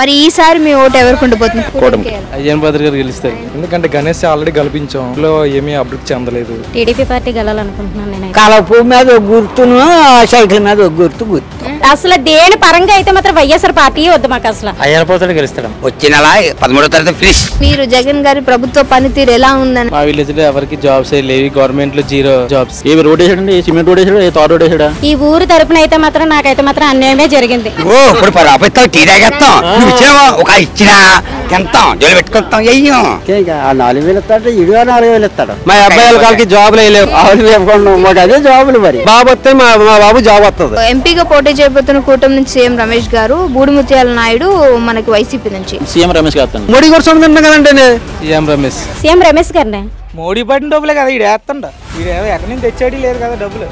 మరి ఈసారి మీ ఓటు ఎవరికి ఉండిపోతుంది? అయ్యన్ భద్ర గారు గెలుస్తారు. ఎందుకంటే గణేష్ ఆల్రెడీ గెలిపించాం, ఇందులో ఏమీ అభివృద్ధి చెందలేదు. టీడీపీ పార్టీ గెలాలనుకుంటున్నాను నేను. కలపు మీద గుర్తును, సైకిల్ మీద గుర్తు అసలు దేని పరంగా అయితే మాత్రం వైఎస్ఆర్ పార్టీ వద్దు మాకు. అసలు అయ్యన్ భద్ర గెలుస్తాడు. వచ్చే నెల 13వ తారీఖు ఫినిష్. మీరు జగన్ గారి ప్రభుత్వ పనితీరు ఎలా ఉందని? మా విలేజ్ లో ఎవరికి జాబ్స్ లేవి, గవర్నమెంట్ లో 0 జాబ్స్. ఏ రోడ్ వేసాడండి, ఏ సిమెంట్ రోడ్ వేసాడు, ఏ తార్ రోడ్ వేసాడా? ఈ ఊరు తరపున అయితే మాత్రం నాకైతే మాత్రం అన్యాయమే జరిగింది. ఓ ఇప్పుడు పరాపేస్తాం, టీ తాగేస్తాం, ఇచ్చినా ఒక ఇచ్చినా తింటాం, జోలు పెట్టుకుంటాం. అయ్యో 4000 ఇస్తాడు, 4000 ఇస్తాడు. మా అబ్బాయిల కాలకి జాబులు వేయలేవు, ఆవులు వేపుకుంటాం, మాకు అదే జాబులు. మరి బాబు వస్తే మా బాబు జాబ్ వస్తుంది. ఎంపీగా పోటీ చేయబోతున్న కూటమి నుంచి సీఎం రమేష్ గారు, బూడిముత్యాల నాయుడు మనకి వైసీపీ నుంచి. సీఎం రమేష్ గారు మోడీ కూడా సొంతం కదండి. సీఎం రమేష్ గారినే మోడీ పట్టిన డబ్బులే కదా ఈడు వేస్తాడు. ఈడు ఎక్కడి నుంచి తెచ్చాడు లేరు కదా డబ్బులు.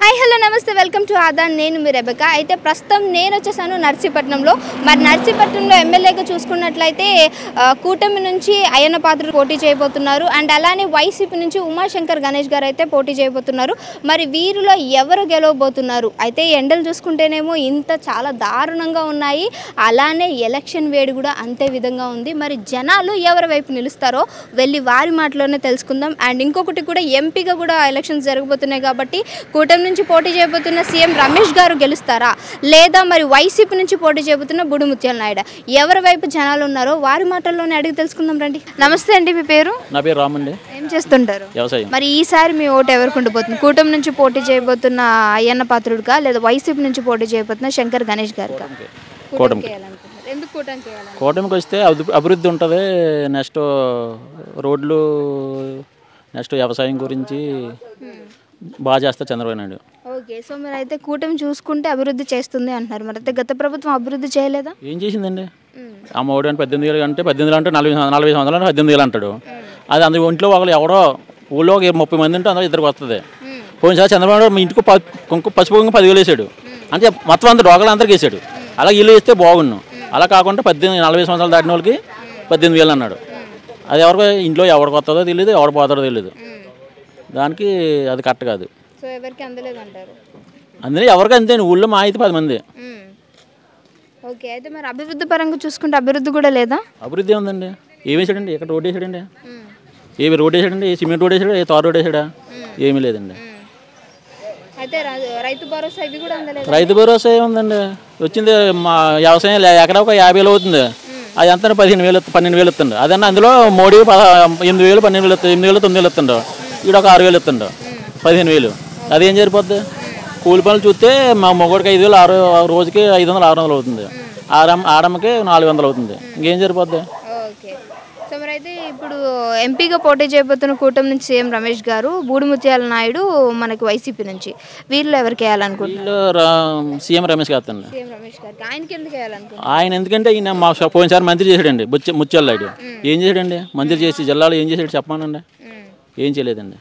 హాయ్ హలో నమస్తే, వెల్కమ్ టు ఆదాన్. నేను మీ రెబెకా. అయితే ప్రస్తుతం నేను వచ్చేసాను నర్సీపట్నంలో. మరి నర్సీపట్నంలో ఎమ్మెల్యేగా చూసుకున్నట్లయితే కూటమి నుంచి అయ్యన్న పాత్రుడు పోటీ చేయబోతున్నారు. అండ్ అలానే వైసీపీ నుంచి ఉమాశంకర్ గణేష్ గారు అయితే పోటీ చేయబోతున్నారు. మరి వీరిలో ఎవరు గెలవబోతున్నారు? అయితే ఎండలు చూసుకుంటేనేమో ఇంత చాలా దారుణంగా ఉన్నాయి, అలానే ఎలక్షన్ వేడి కూడా అంతే విధంగా ఉంది. మరి జనాలు ఎవరి వైపు నిలుస్తారో వెళ్ళి వారి మాటలోనే తెలుసుకుందాం. అండ్ ఇంకొకటి కూడా, ఎంపీగా కూడా ఎలక్షన్స్ జరగబోతున్నాయి కాబట్టి కూటమి నుంచి పోటీ చేయబోతున్న సీఎం రమేష్ గారు గెలుస్తారా, లేదా మరి వైసీపీ నుంచి పోటీ చేయబోతున్న బూడిముత్యాల నాయుడు, ఎవరి వైపు జనాలు ఉన్నారో వారి మాటల్లోనే అడిగి తెలుసుకుందాం రండి. నమస్తే అండి, మీ పేరు? నా పేరు రామండి. ఏం చేస్తుంటారు? వ్యవసాయం. మరి ఈసారి మీ ఓటు ఎవరికి ఉండిపోతుంది? కూటమి నుంచి పోటీ చేయబోతున్న అయ్యన్న పాత్రుడుగా, లేదా వైసీపీ నుంచి పోటీ చేయబోతున్న శంకర్ గణేష్ గారుగా? కూటమికి వస్తే అభివృద్ధి ఉంటుంది. నెక్స్ట్ రోడ్లు, నెక్స్ట్ వ్యవసాయం గురించి బాగా చేస్తారు చంద్రబాబు నాయుడు. ఓకే, సో మీరు అయితే కూటమి చూసుకుంటే అభివృద్ధి చేస్తుంది అంటున్నారు. మరి అయితే గత ప్రభుత్వం అభివృద్ధి చేయలేదా? ఏం చేసిందండి? అమ్మ ఒడి అంటే 18,000 అంటే 18,000 అంటే 40 సంవత్సరాలు 18,000 అంటాడు. అది అందరూ ఒంట్లో ఒకళ్ళు ఎవడో ఊళ్ళో 30 మంది ఉంటే అందరూ ఇద్దరికి వస్తుంది. పోయినసారి చంద్రబాబు నాయుడు మీ ఇంటికి పసుపు 10,000 వేసాడు, అంటే మొత్తం అంతా రోగాలు అందరికి వేసాడు. అలా ఇల్లు వేస్తే బాగున్నాం. అలా కాకుండా 40 సంవత్సరాలు దాటిన వాళ్ళకి 18,000 అన్నాడు. అది ఎవరికి ఇంట్లో ఎవరికి వస్తుందో తెలియదు, ఎవరు పోతాడో తెలియదు. దానికి అది కరెక్ట్ కాదు. సో ఎవరికి అందలేదు అంటారు? అందులో ఎవరికి అంతే, ఊళ్ళో మా అయితే 10 మంది. ఓకే, అయితే మరి అభివృద్ధి పరంగా చూసుకుంటే అభివృద్ధి కూడా లేదా? అభివృద్ధి ఉందండి. ఏమి వేసాడండి? ఎక్కడ రోడ్ వేసాడండి? ఏమి రోడ్ వేసాడండి? ఏ సిమెంట్ రోడ్ వేసాడా, ఏ తార్ రోడ్ వేసాడా? ఏమీ లేదండి. అయితే రైతు భరోసా ఇవి కూడా అందలేదు. రైతు భరోసా ఏముందండి? వచ్చింది మా వ్యవసాయం ఎక్కడ ఒక 50,000 అవుతుంది. అది అంతా 12,000 ఇస్తుంది. అదన్నా అందులో మోడీ 8,000 12,000 8,000 9,000 ఇస్తుండో, ఈడ ఒక 6,000 ఇస్తుండో, 15,000. అదేం సరిపోద్ది? కూలి పనులు చూస్తే మా మొగోడికి 5,000, రోజుకి 500 600 అవుతుంది. ఆడమ్మకి 400 అవుతుంది. ఇంకేం సరిపోద్ది? ఓకే, సో మరి అయితే ఇప్పుడు ఎంపీగా పోటీ చేయబోతున్న కూటమి నుంచి సీఎం రమేష్ గారు, బూడిముత్యాల నాయుడు మనకి వైసీపీ నుంచి, వీళ్ళు ఎవరికి వేయాలనుకుంటున్నారు? సీఎం రమేష్ గారు. సీఎం రమేష్ గారికి. ఆయనకి ఎందుకు వేయాలనుకుంటున్నారు? ఆయన ఎందుకంటే ఈయన మా పోయినసారి మంత్రి చేశాడండి, ముత్యాల నాయుడు. ఏం చేశాడండి? మంత్రి చేసి జిల్లాలో ఏం చేశాడు చెప్పమానండి? ఏం చేయలేదండి.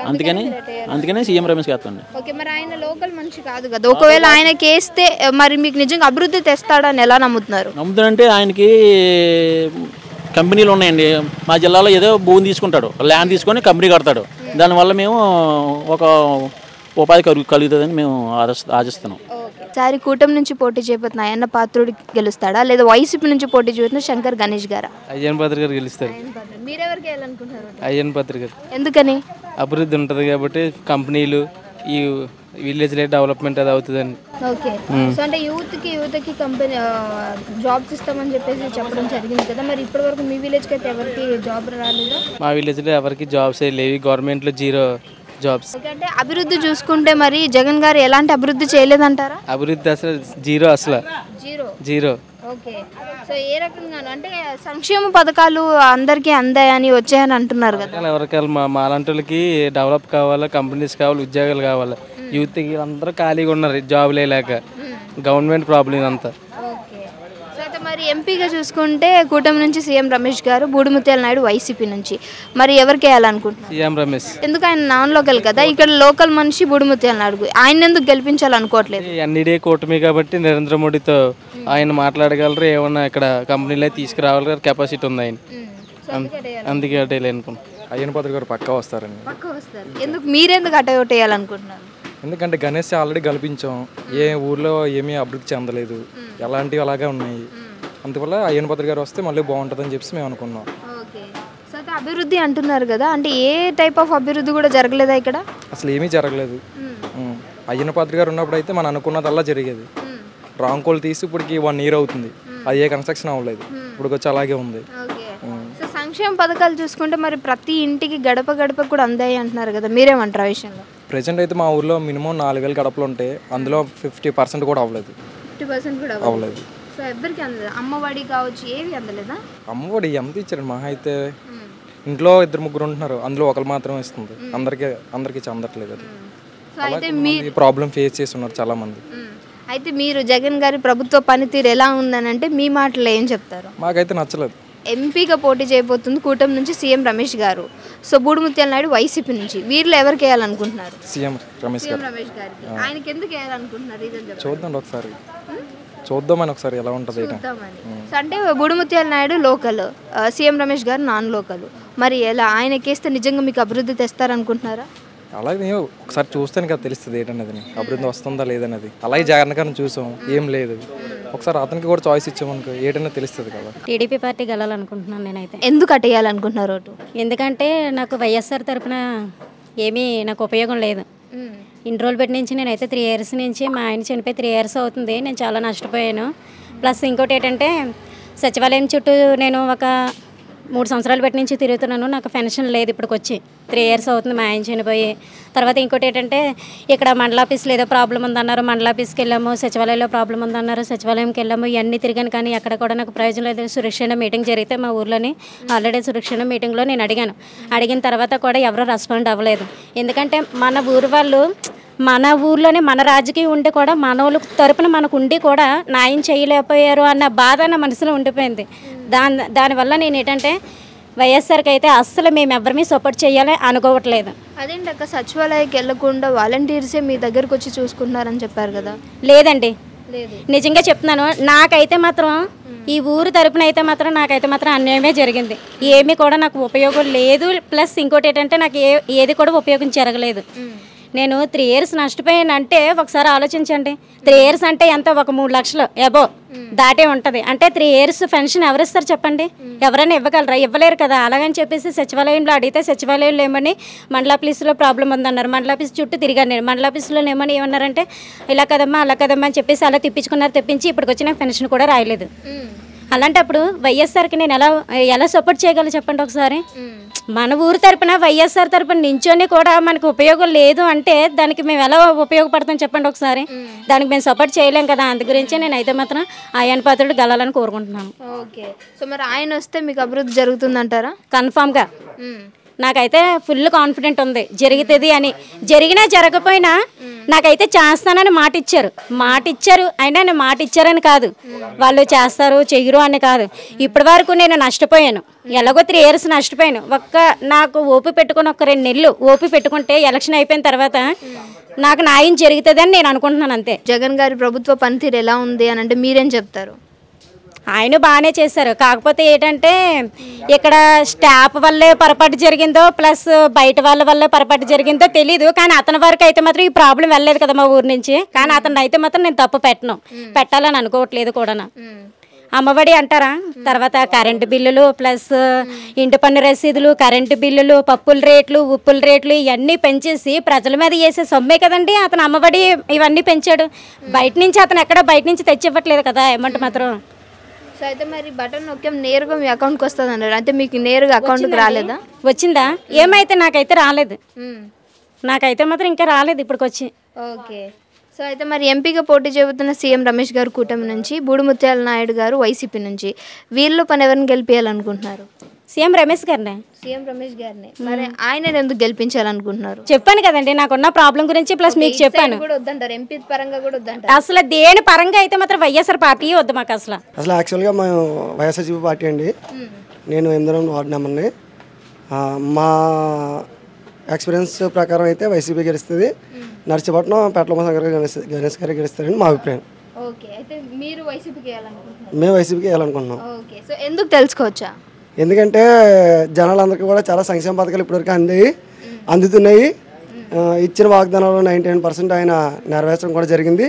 అందుకనే సీఎం రమేష్ గారు. ఓకే, మరి ఆయన లోకల్ మనిషి కాదు కదా, ఒకవేళ ఆయనకి వేస్తే మరి మీకు నిజంగా అభివృద్ధి తెస్తాడని ఎలా నమ్ముతున్నారు? నమ్ముతాడంటే ఆయనకి కంపెనీలు ఉన్నాయండి. మా జిల్లాలో ఏదో భూమి తీసుకుంటాడు, ల్యాండ్ తీసుకొని కంపెనీ కడతాడు. దానివల్ల మేము ఒక ఉపాధి కలుగుతుందని మేము ఆశిస్తున్నాం. ఈసారి కూటమి నుంచి పోటీ చేయబోతున్న అయ్యన్న పాత్రుడు గెలుస్తాడా, లేదా వైసీపీ నుంచి పోటీ చేయబోతున్న శంకర్ గణేష్ గారా? అయ్యన్ భద్ర గారు గెలుస్తారు. మీరెవరికి వేయాలనుకుంటున్నారు? అయ్యన్ భద్ర గారు. ఎందుకని? అభివృద్ధి ఉంటుంది కాబట్టి, కంపెనీలు, ఈ విలేజ్ లో డెవలప్మెంట్ అది అవుతుందని. ఓకే, సో అంటే యూత్కి కంపెనీ జాబ్స్ ఇస్తామని చెప్పేసి చెప్పడం జరిగింది కదా, మరి ఇప్పటి వరకు మీ విలేజ్కి అయితే ఎవరికి జాబ్ రాలేదా? మా విలేజ్ లో ఎవరికి జాబ్స్ లేవి, గవర్నమెంట్ లో 0 జాబ్స్. అంటే అభివృద్ధి చూసుకుంటే మరి జగన్ గారు ఎలాంటి అభివృద్ధి చేయలేదంటారా? అభివృద్ధి అసలు 0, అసలు 0. ఓకే, సో ఏ రకంగా అంటే సంక్షేమ పథకాలు అందరికీ అందాయని వచ్చాయని అంటున్నారు కదా, ఎవరికాలి మాలాంటి వాళ్ళకి డెవలప్ కావాలా, కంపెనీస్ కావాలి, ఉద్యోగాలు కావాలి. యూత్కి అందరూ ఖాళీగా ఉన్నారు, జాబ్ లేక. గవర్నమెంట్ ప్రాబ్లం ఇదంతా. మరి ఎంపీగా చూసుకుంటే కూటమి నుంచి సీఎం రమేష్ గారు, బూడిముత్యాల నాయుడు వైసీపీ నుంచి, మరి ఎవరికి వేయాలనుకుంటున్నారు? సీఎం రమేష్. ఎందుకు? ఆయన నాన్ లోకల్ కదా, ఇక్కడ లోకల్ మనిషి బూడిముత్యాల నాయుడు. ఆయన ఎందుకు గెలిపించాలనుకోవట్లేదు? ఎన్డీఏ కూటమి కాబట్టి నరేంద్ర మోడీతో ఆయన మాట్లాడగలరు, ఏమన్నా ఇక్కడ కంపెనీలో తీసుకురావాలి, కెపాసిటీ ఉంది ఆయన. అందుకే అటేయాలి అనుకుంటున్నాను. అయ్యన పాత్ర గారు పక్కా వస్తారండి. పక్కా వస్తారు. ఎందుకు మీరెందుకు అటవేయాలనుకుంటున్నారు? ఎందుకంటే గణేష్ ఆల్రెడీ గెలిపించాం, ఏ ఊర్లో ఏమీ అభివృద్ధి చెందలేదు, ఎలాంటివి అలాగే ఉన్నాయి. అందువల్ల అయ్యన పాత్ర గారు వస్తే మళ్ళీ బాగుంటుందని చెప్పి మేము అనుకున్నాం. ఓకే. సో అయితే అభివృద్ధి అంటున్నారు కదా, అంటే ఏ టైప్ ఆఫ్ అభివృద్ధి కూడా జరగలేదా ఇక్కడ? అసలు ఏమీ జరగలేదు. అయ్యన పాత్ర గారు ఉన్నప్పుడు అయితే మనం అనుకున్నదల్లా జరిగేది. రాంకోలు తీసి ఇప్పటికి 1 year అవుతుంది, అది ఏ కన్స్ట్రక్షన్ అవ్వలేదు, ఇప్పుడు వచ్చి అలాగే ఉంది. సో సంక్షేమ పథకాలు చూసుకుంటే మరి ప్రతి ఇంటికి గడప గడప కూడా అందాయి అంటున్నారు కదా, మీరేమంటారు ఆ విషయంలో? ప్రజెంట్ అయితే మా ఊర్లో మినిమం 4000 గడపలు ఉంటాయి, అందులో 50% కూడా అవ్వలేదు. 50% కూడా అవ్వలేదు. సో ఎవరికి అందలేదు? అమ్మఒడి కావచ్చు, ఏవి అందలేదా? అమ్మఒడి ఎంత ఇచ్చారు? మహా అయితే ఇంట్లో 2-3 ఉంటున్నారు, అందులో ఒకరు మాత్రమే ఇస్తుంది, అందరికీ చెందట్లేదు. అది సో అయితే మీరు ప్రాబ్లం ఫేస్ చేసి ఉన్నారు చాలా మంది. అయితే మీరు జగన్ గారి ప్రభుత్వ పనితీరు ఎలా ఉందని అంటే మీ మాటలో ఏం చెప్తారు? మాకైతే నచ్చలేదు. ఎంపీగా పోటీ చేయబోతుంది కూటమి నుంచి సీఎం రమేష్ గారు, సో బూడిముత్యాల నాయుడు వైసీపీ నుంచి, వీరిలో ఎవరికి వేయాలనుకుంటున్నారు? సీఎం రమేష్ గారికి. ఆయనకి ఎందుకు వేయాలనుకుంటున్నారు? చూద్దాం ఒకసారి, చూద్దామని ఒకసారి ఎలా ఉంటుంది. సో అంటే బూడిముత్యాల నాయుడు లోకల్, సీఎం రమేష్ గారు నాన్ లోకల్, మరి ఎలా ఆయనకేస్తే నిజంగా మీకు అభివృద్ధి తెస్తారనుకుంటున్నారా? అలాగే ఒకసారి చూస్తేనే కదా తెలుస్తుంది ఏంటనేది, అభివృద్ధి వస్తుందా లేదనేది. అలాగే జగన్ గారిని చూసాం, ఏం లేదు. ఒకసారి అతనికి కూడా చాయిస్ ఇచ్చామనుకో ఏంటనే తెలుస్తుంది కదా. టీడీపీ పార్టీ గెలాలనుకుంటున్నాను నేనైతే. ఎందుకు అటేయాలనుకుంటున్నారు ఓటు? ఎందుకంటే నాకు వైఎస్ఆర్ తరఫున ఏమీ నాకు ఉపయోగం లేదు. ఇన్ని రోజులు పెట్టి నుంచి నేనైతే 3 years నుంచి, మా ఆయన చనిపోయి 3 years అవుతుంది, నేను చాలా నష్టపోయాను. ప్లస్ ఇంకోటి ఏంటంటే సచివాలయం చుట్టూ నేను ఒక 3 సంవత్సరాలు పెట్టి నుంచి తిరుగుతున్నాను, నాకు పెన్షన్ లేదు. ఇప్పటికి వచ్చి 3 years అవుతుంది మా ఆయన చనిపోయి. తర్వాత ఇంకోటి ఏంటంటే ఇక్కడ మండల ఆఫీస్లో ఏదో ప్రాబ్లం ఉందన్నారు, మండల ఆఫీస్కి వెళ్ళాము. సచివాలయంలో ప్రాబ్లం ఉందన్నారు, సచివాలయంకి వెళ్ళాము. ఇవన్నీ తిరిగాను, కానీ ఎక్కడ కూడా నాకు ప్రయోజనం లేదు. సురక్షణ మీటింగ్ జరిగితే మా ఊర్లోని ఆల్రెడీ సురక్షణ మీటింగ్లో నేను అడిగిన తర్వాత కూడా ఎవరూ రెస్పాండ్ అవ్వలేదు. ఎందుకంటే మన ఊరు వాళ్ళు మన ఊర్లోనే మన రాజకీయం ఉండి కూడా మన వాళ్ళ తరపున మనకు ఉండి కూడా న్యాయం చేయలేకపోయారు అన్న బాధ నా మనసులో ఉండిపోయింది. దానివల్ల నేను ఏంటంటే వైఎస్ఆర్కి అయితే అస్సలు మేము ఎవరిని సపోర్ట్ చేయాలి అనుకోవట్లేదు. అదేంటి అక్క, సచివాలయకి వెళ్ళకుండా వాలంటీర్సే మీ దగ్గరకు వచ్చి చూసుకుంటున్నారని చెప్పారు కదా? లేదండి, నిజంగా చెప్తున్నాను. నాకైతే మాత్రం ఈ ఊరు తరపున అయితే మాత్రం నాకైతే మాత్రం అన్యాయమే జరిగింది. ఏమీ కూడా నాకు ఉపయోగం లేదు. ప్లస్ ఇంకోటి ఏంటంటే నాకు ఏది కూడా ఉపయోగం జరగలేదు. నేను 3 years నష్టపోయానంటే ఒకసారి ఆలోచించండి. 3 years అంటే ఎంత? ఒక 3 లక్షలు ఎబో దాటే ఉంటుంది. అంటే 3 years పెన్షన్ ఎవరిస్తారు చెప్పండి? ఎవరైనా ఇవ్వగలరా? ఇవ్వలేరు కదా. అలాగని చెప్పేసి సచివాలయంలో అడిగితే సచివాలయంలో ఏమని మండల ఆఫీస్లో ప్రాబ్లం ఉందన్నారు. మండల ఆఫీస్ చుట్టూ తిరిగాను నేను. మండల ఆఫీస్లో ఏమన్నారంటే ఇలా కదమ్మా అలా కదమ్మా అని చెప్పేసి అలా తిప్పించుకున్నారు. తెప్పించి ఇప్పటికి వచ్చి నాకు పెన్షన్ కూడా రాయలేదు. అలాంటప్పుడు వైఎస్ఆర్కి నేను ఎలా సపోర్ట్ చేయగలను చెప్పండి ఒకసారి? మన ఊరు తరపున వైఎస్ఆర్ తరపున నించొని కూడా మనకు ఉపయోగం లేదు అంటే దానికి మేము ఎలా ఉపయోగపడతాం చెప్పండి ఒకసారి? దానికి మేము సపోర్ట్ చేయలేం కదా. అందు గురించి నేను అయితే మాత్రం అయ్యన పాత్రుడు గెలాలని కోరుకుంటున్నాను. ఓకే. సో మరి ఆయన వస్తే మీకు అభివృద్ధి జరుగుతుందంటారా? కన్ఫామ్గా నాకైతే ఫుల్ కాన్ఫిడెంట్ ఉంది జరుగుతుంది అని. జరిగినా జరగకపోయినా నాకైతే చేస్తానని మాట ఇచ్చారు. అయినా నేను మాట ఇచ్చారని కాదు, వాళ్ళు చేస్తారు చెయ్యరు అని కాదు. ఇప్పటి వరకు నేను నష్టపోయాను, ఎలాగో 3 years నష్టపోయాను. నాకు ఓపి పెట్టుకుని 2 నెలలు ఓపి పెట్టుకుంటే ఎలక్షన్ అయిపోయిన తర్వాత నాకు న్యాయం జరుగుతుందని నేను అనుకుంటున్నాను అంతే. జగన్ గారి ప్రభుత్వ పనితీరు ఎలా ఉంది అని అంటే మీరేం చెప్తారు? ఆయన బాగానే చేశారు. కాకపోతే ఏంటంటే ఇక్కడ స్టాఫ్ వల్లే పొరపాటు జరిగిందో ప్లస్ బయట వాళ్ళ వల్లే పొరపాటు జరిగిందో తెలీదు. కానీ అతని వరకు అయితే మాత్రం ఈ ప్రాబ్లం వెళ్ళలేదు కదా మా ఊరు నుంచి. కానీ అతను అయితే మాత్రం నేను తప్పు పెట్టాలని అనుకోవట్లేదు కూడా. అమ్మఒడి అంటారా, తర్వాత కరెంటు బిల్లులు ప్లస్ ఇంటి పన్ను రసీదులు, కరెంటు బిల్లులు, పప్పుల రేట్లు, ఉప్పుల రేట్లు ఇవన్నీ పెంచేసి ప్రజల మీద వేసే సొమ్మే కదండి అతను అమ్మఒడి ఇవన్నీ పెంచాడు. బయట నుంచి అతను ఎక్కడ బయట నుంచి తెచ్చివ్వట్లేదు కదా అమౌంట్ మాత్రం. సో అయితే మరి బటన్ నొక్కాం నేరుగా మీ అకౌంట్కి వస్తుంది అన్నారు, అంటే మీకు నేరుగా అకౌంట్కి రాలేదా? వచ్చిందా? ఏమైతే నాకైతే రాలేదు, నాకైతే మాత్రం ఇంకా రాలేదు ఇప్పటికి వచ్చి. ఓకే. సో అయితే మరి ఎంపీగా పోటీ చేయబోతున్న సీఎం రమేష్ గారు కూటమి నుంచి, బూడిముత్యాల నాయుడు గారు వైసీపీ నుంచి, వీళ్ళు పని ఎవరిని గెలిపించాలనుకుంటున్నారు? సీఎం రమేష్ గారిని. సీఎం రమేష్ గారిని. మరి ఆయన ఎందుకు గెలిపించాలనుకుంటున్నారు? చెప్పాను కదండి నాకున్న ప్రాబ్లం గురించి, ప్లస్ మీకు చెప్పాను. ఎంపీ పరంగా కూడా వద్దంటారు. అసలు దేని పరంగా అయితే మాత్రం వైఎస్ఆర్ పార్టీ వద్దు మాకు అసలు. యాక్చువల్గా మేము వైఎస్ఆర్సీపీ పార్టీ అండి. నేను 8 వార్డు నెంబర్ని. మా ఎక్స్పీరియన్స్ ప్రకారం అయితే వైసీపీ గెలుస్తుంది. నర్సీపట్నం పెట్లమోహన్ గణేష్ గారు గెలుస్తారని మా అభిప్రాయం. ఓకే. అయితే మీరు వైసీపీకి వేయాలనుకుంటున్నారు? మేము వైసీపీకి వేయాలనుకుంటున్నాం. ఓకే. సో ఎందుకు తెలుసుకోవచ్చా? ఎందుకంటే జనాలందరికీ కూడా చాలా సంక్షేమ పథకాలు ఇప్పటివరకు అందుతున్నాయి. ఇచ్చిన వాగ్దానాలు 99% ఆయన నెరవేర్చడం కూడా జరిగింది.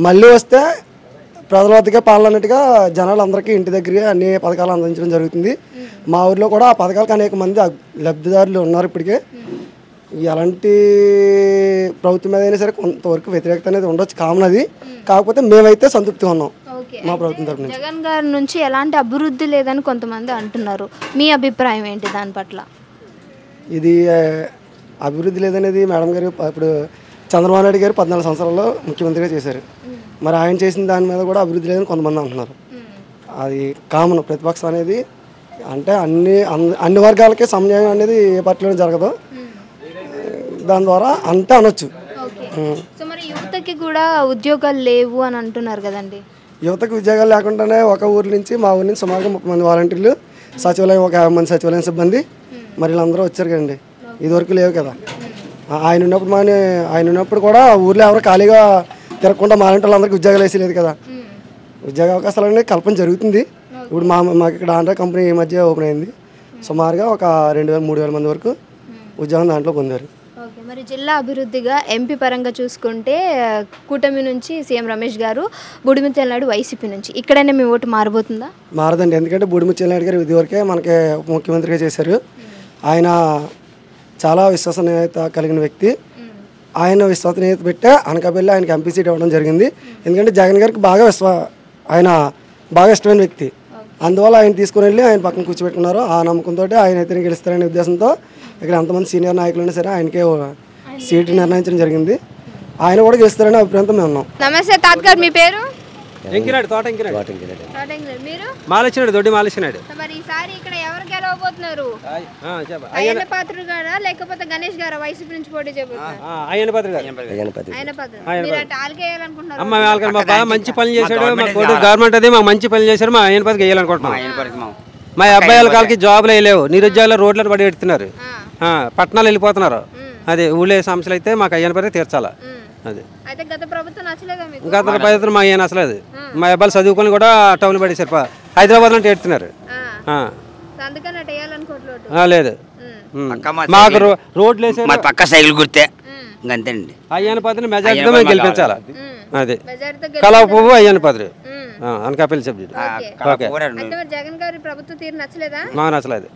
మళ్ళీ వస్తే ప్రజల వద్దకే పాలన అన్నట్టుగా జనాలందరికీ ఇంటి దగ్గర అన్ని పథకాలు అందించడం జరుగుతుంది. మా ఊరిలో కూడా ఆ పథకాలకు అనేక మంది లబ్ధిదారులు ఉన్నారు. ఇప్పటికే ఎలాంటి ప్రభుత్వం మీద అయినా సరే కొంతవరకు వ్యతిరేకత అనేది ఉండొచ్చు, కామన్ అది. కాకపోతే మేమైతే సంతృప్తిగా ఉన్నాం మా ప్రభుత్వం తరఫు నుంచి. జగన్ గారి నుంచి ఎలాంటి అభివృద్ధి లేదని కొంతమంది అంటున్నారు. మీ అభిప్రాయం ఏంటి దాని పట్ల? ఇది అభివృద్ధి లేదనేది మేడం గారు ఇప్పుడు చంద్రబాబు నాయుడు గారు 14 సంవత్సరాల్లో ముఖ్యమంత్రిగా చేశారు. మరి ఆయన చేసిన దాని మీద కూడా అభివృద్ధి లేదని కొంతమంది అంటున్నారు. అది కామన్. ప్రతిపక్షం అనేది అంటే అన్ని వర్గాలకే సమన్యాయం అనేది ఏ పార్టీలో జరగదు. దాని ద్వారా అంతే అనొచ్చు. సో మరి యువతకి కూడా ఉద్యోగాలు లేవు అని అంటున్నారు కదండి. యువతకు ఉద్యోగాలు లేకుండానే ఒక ఊరి నుంచి మా ఊరి నుంచి సుమారుగా 30 మంది వాలంటీర్లు, సచివాలయం ఒక 50 మంది సచివాలయం సిబ్బంది మరి వీళ్ళందరూ వచ్చారు కదండి. ఇదివరకు లేవు కదా. ఆయన ఉన్నప్పుడు కూడా ఊర్లో ఎవరు ఖాళీగా తిరగకుండా మాలాంటి వాళ్ళందరికీ ఉద్యోగాలు వేసేలేదు కదా. ఉద్యోగ అవకాశాలు అనేది కల్పన జరుగుతుంది. ఇప్పుడు మాకు ఇక్కడ ఆంధ్ర కంపెనీ ఈ మధ్య ఓపెన్ అయింది. సుమారుగా ఒక 2000-3000 మంది వరకు ఉద్యోగం దాంట్లో పొందారు. ఓకే, మరి జిల్లా అభివృద్ధిగా ఎంపీ పరంగా చూసుకుంటే కూటమి నుంచి సీఎం రమేష్ గారు, బుడిమిత్యాల నాయుడు వైసీపీ నుంచి. ఇక్కడైనా మీ ఓటు మారబోతుందా? మారదండి. ఎందుకంటే బుడిమిత్యాల నాయుడు గారు ఇదివరకే మనకి ముఖ్యమంత్రిగా చేశారు. ఆయన చాలా విశ్వసనీయత కలిగిన వ్యక్తి. ఆయన విశ్వసనీయత పెట్టే అనకాపల్లి ఆయనకి ఎంపీ సీట్ ఇవ్వడం జరిగింది. ఎందుకంటే జగన్ గారికి ఆయన బాగా ఇష్టమైన వ్యక్తి. అందువల్ల ఆయన తీసుకుని వెళ్ళి ఆయన పక్కన కూర్చోబెట్టుకున్నారు. ఆ నమ్మకంతో ఆయన అయితే గెలుస్తారనే ఉద్దేశంతో ఇక్కడ ఎంతమంది సీనియర్ నాయకులు అయినా సరే ఆయనకే సీటు నిర్ణయించడం జరిగింది. ఆయన కూడా గెలుస్తారనే అభిప్రాయంతో మేము ఉన్నాం. నమస్తే తాతగారు, మీ పేరు? తోట మీరు మాలచ్చినాడు, దొడ్డి మాలచ్చినాడు. మరి ఈసారి ఇక్కడ ఎవరు గెలవబోతున్నారు? అయ్యన్న పాత్రుడు గారా లేకపోతే గణేష్ గారా వైసీపీ నుంచి పోటీ చేయబోతున్నారు? అయ్యన్న పాత్రుడు గారు. అమ్మ మా బాగా మంచి పనులు చేశాడు. మా గవర్నమెంట్ అది మాకు మంచి పనులు చేశారు. మా అయ్యన్న పాత్ర వేయాలనుకుంటున్నాం. మా అబ్బాయిల కాలకి జాబ్లు వేయలేవు, నిరుద్యోగులు రోడ్లను పడి పెడుతున్నారు, పట్టణాలు వెళ్ళిపోతున్నారు. అదే ఊళ్ళో సమస్యలు అయితే మాకు అయ్యన్న పాత్ర తీర్చాలా. అది గత ప్రభుత్వం మా అయ్యన అసలేదు. మా అబ్బాయిలు చదువుకొని కూడా టౌన్ పడేసారు, హైదరాబాద్ లో ఎడుతున్నారు. లేదు మాకు రోడ్లు వేసారు, పక్క సైకిల్ గుర్తే అంతేండి. అయ్యన్న పాత్రని మెజారిటీతో మేము గెలిపించాలా. అది కలవ పువ్వు అయ్యన్న పాత్ర అనకాపల్లి సబ్జెక్ట్. మాకు నచ్చలేదు.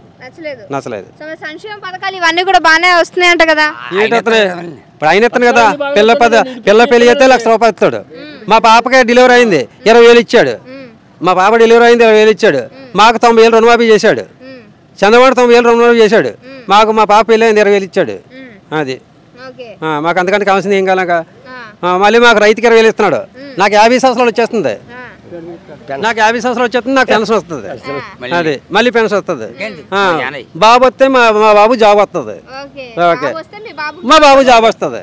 సంక్షేమ పథకాలు ఇవన్నీ కూడా బాగానే వస్తున్నాయంట కదా. ఇప్పుడు ఆయన ఇస్తాను కదా, పిల్ల పెళ్లి చేస్తే 1,00,000 రూపాయలు ఇస్తాడు. మా పాపకే డెలివరీ అయింది, 20,000 ఇచ్చాడు. మా పాప డెలివరీ అయింది, 20,000 ఇచ్చాడు. మాకు 90,000 రుణమాఫీ చేశాడు. చంద్రబాబు 90,000 రుణమాఫీ చేశాడు. మాకు మా పాప పెళ్ళి అయింది, 20,000 ఇచ్చాడు. అది మాకు అంతకంటే కావాల్సింది ఏం కాలేక. మళ్ళీ మాకు రైతుకి 20,000 ఇస్తున్నాడు. నాకు 50 సంవత్సరాలు వచ్చేస్తుంది. నాకు 50 సంవత్సరాలు వచ్చేస్తుంది, నాకు పెన్షన్ వస్తుంది. అది మళ్ళీ పెన్షన్ వస్తుంది. బాబు వస్తే మా బాబు జాబ్ వస్తుంది. ఓకే, మా బాబు జాబ్ వస్తుంది.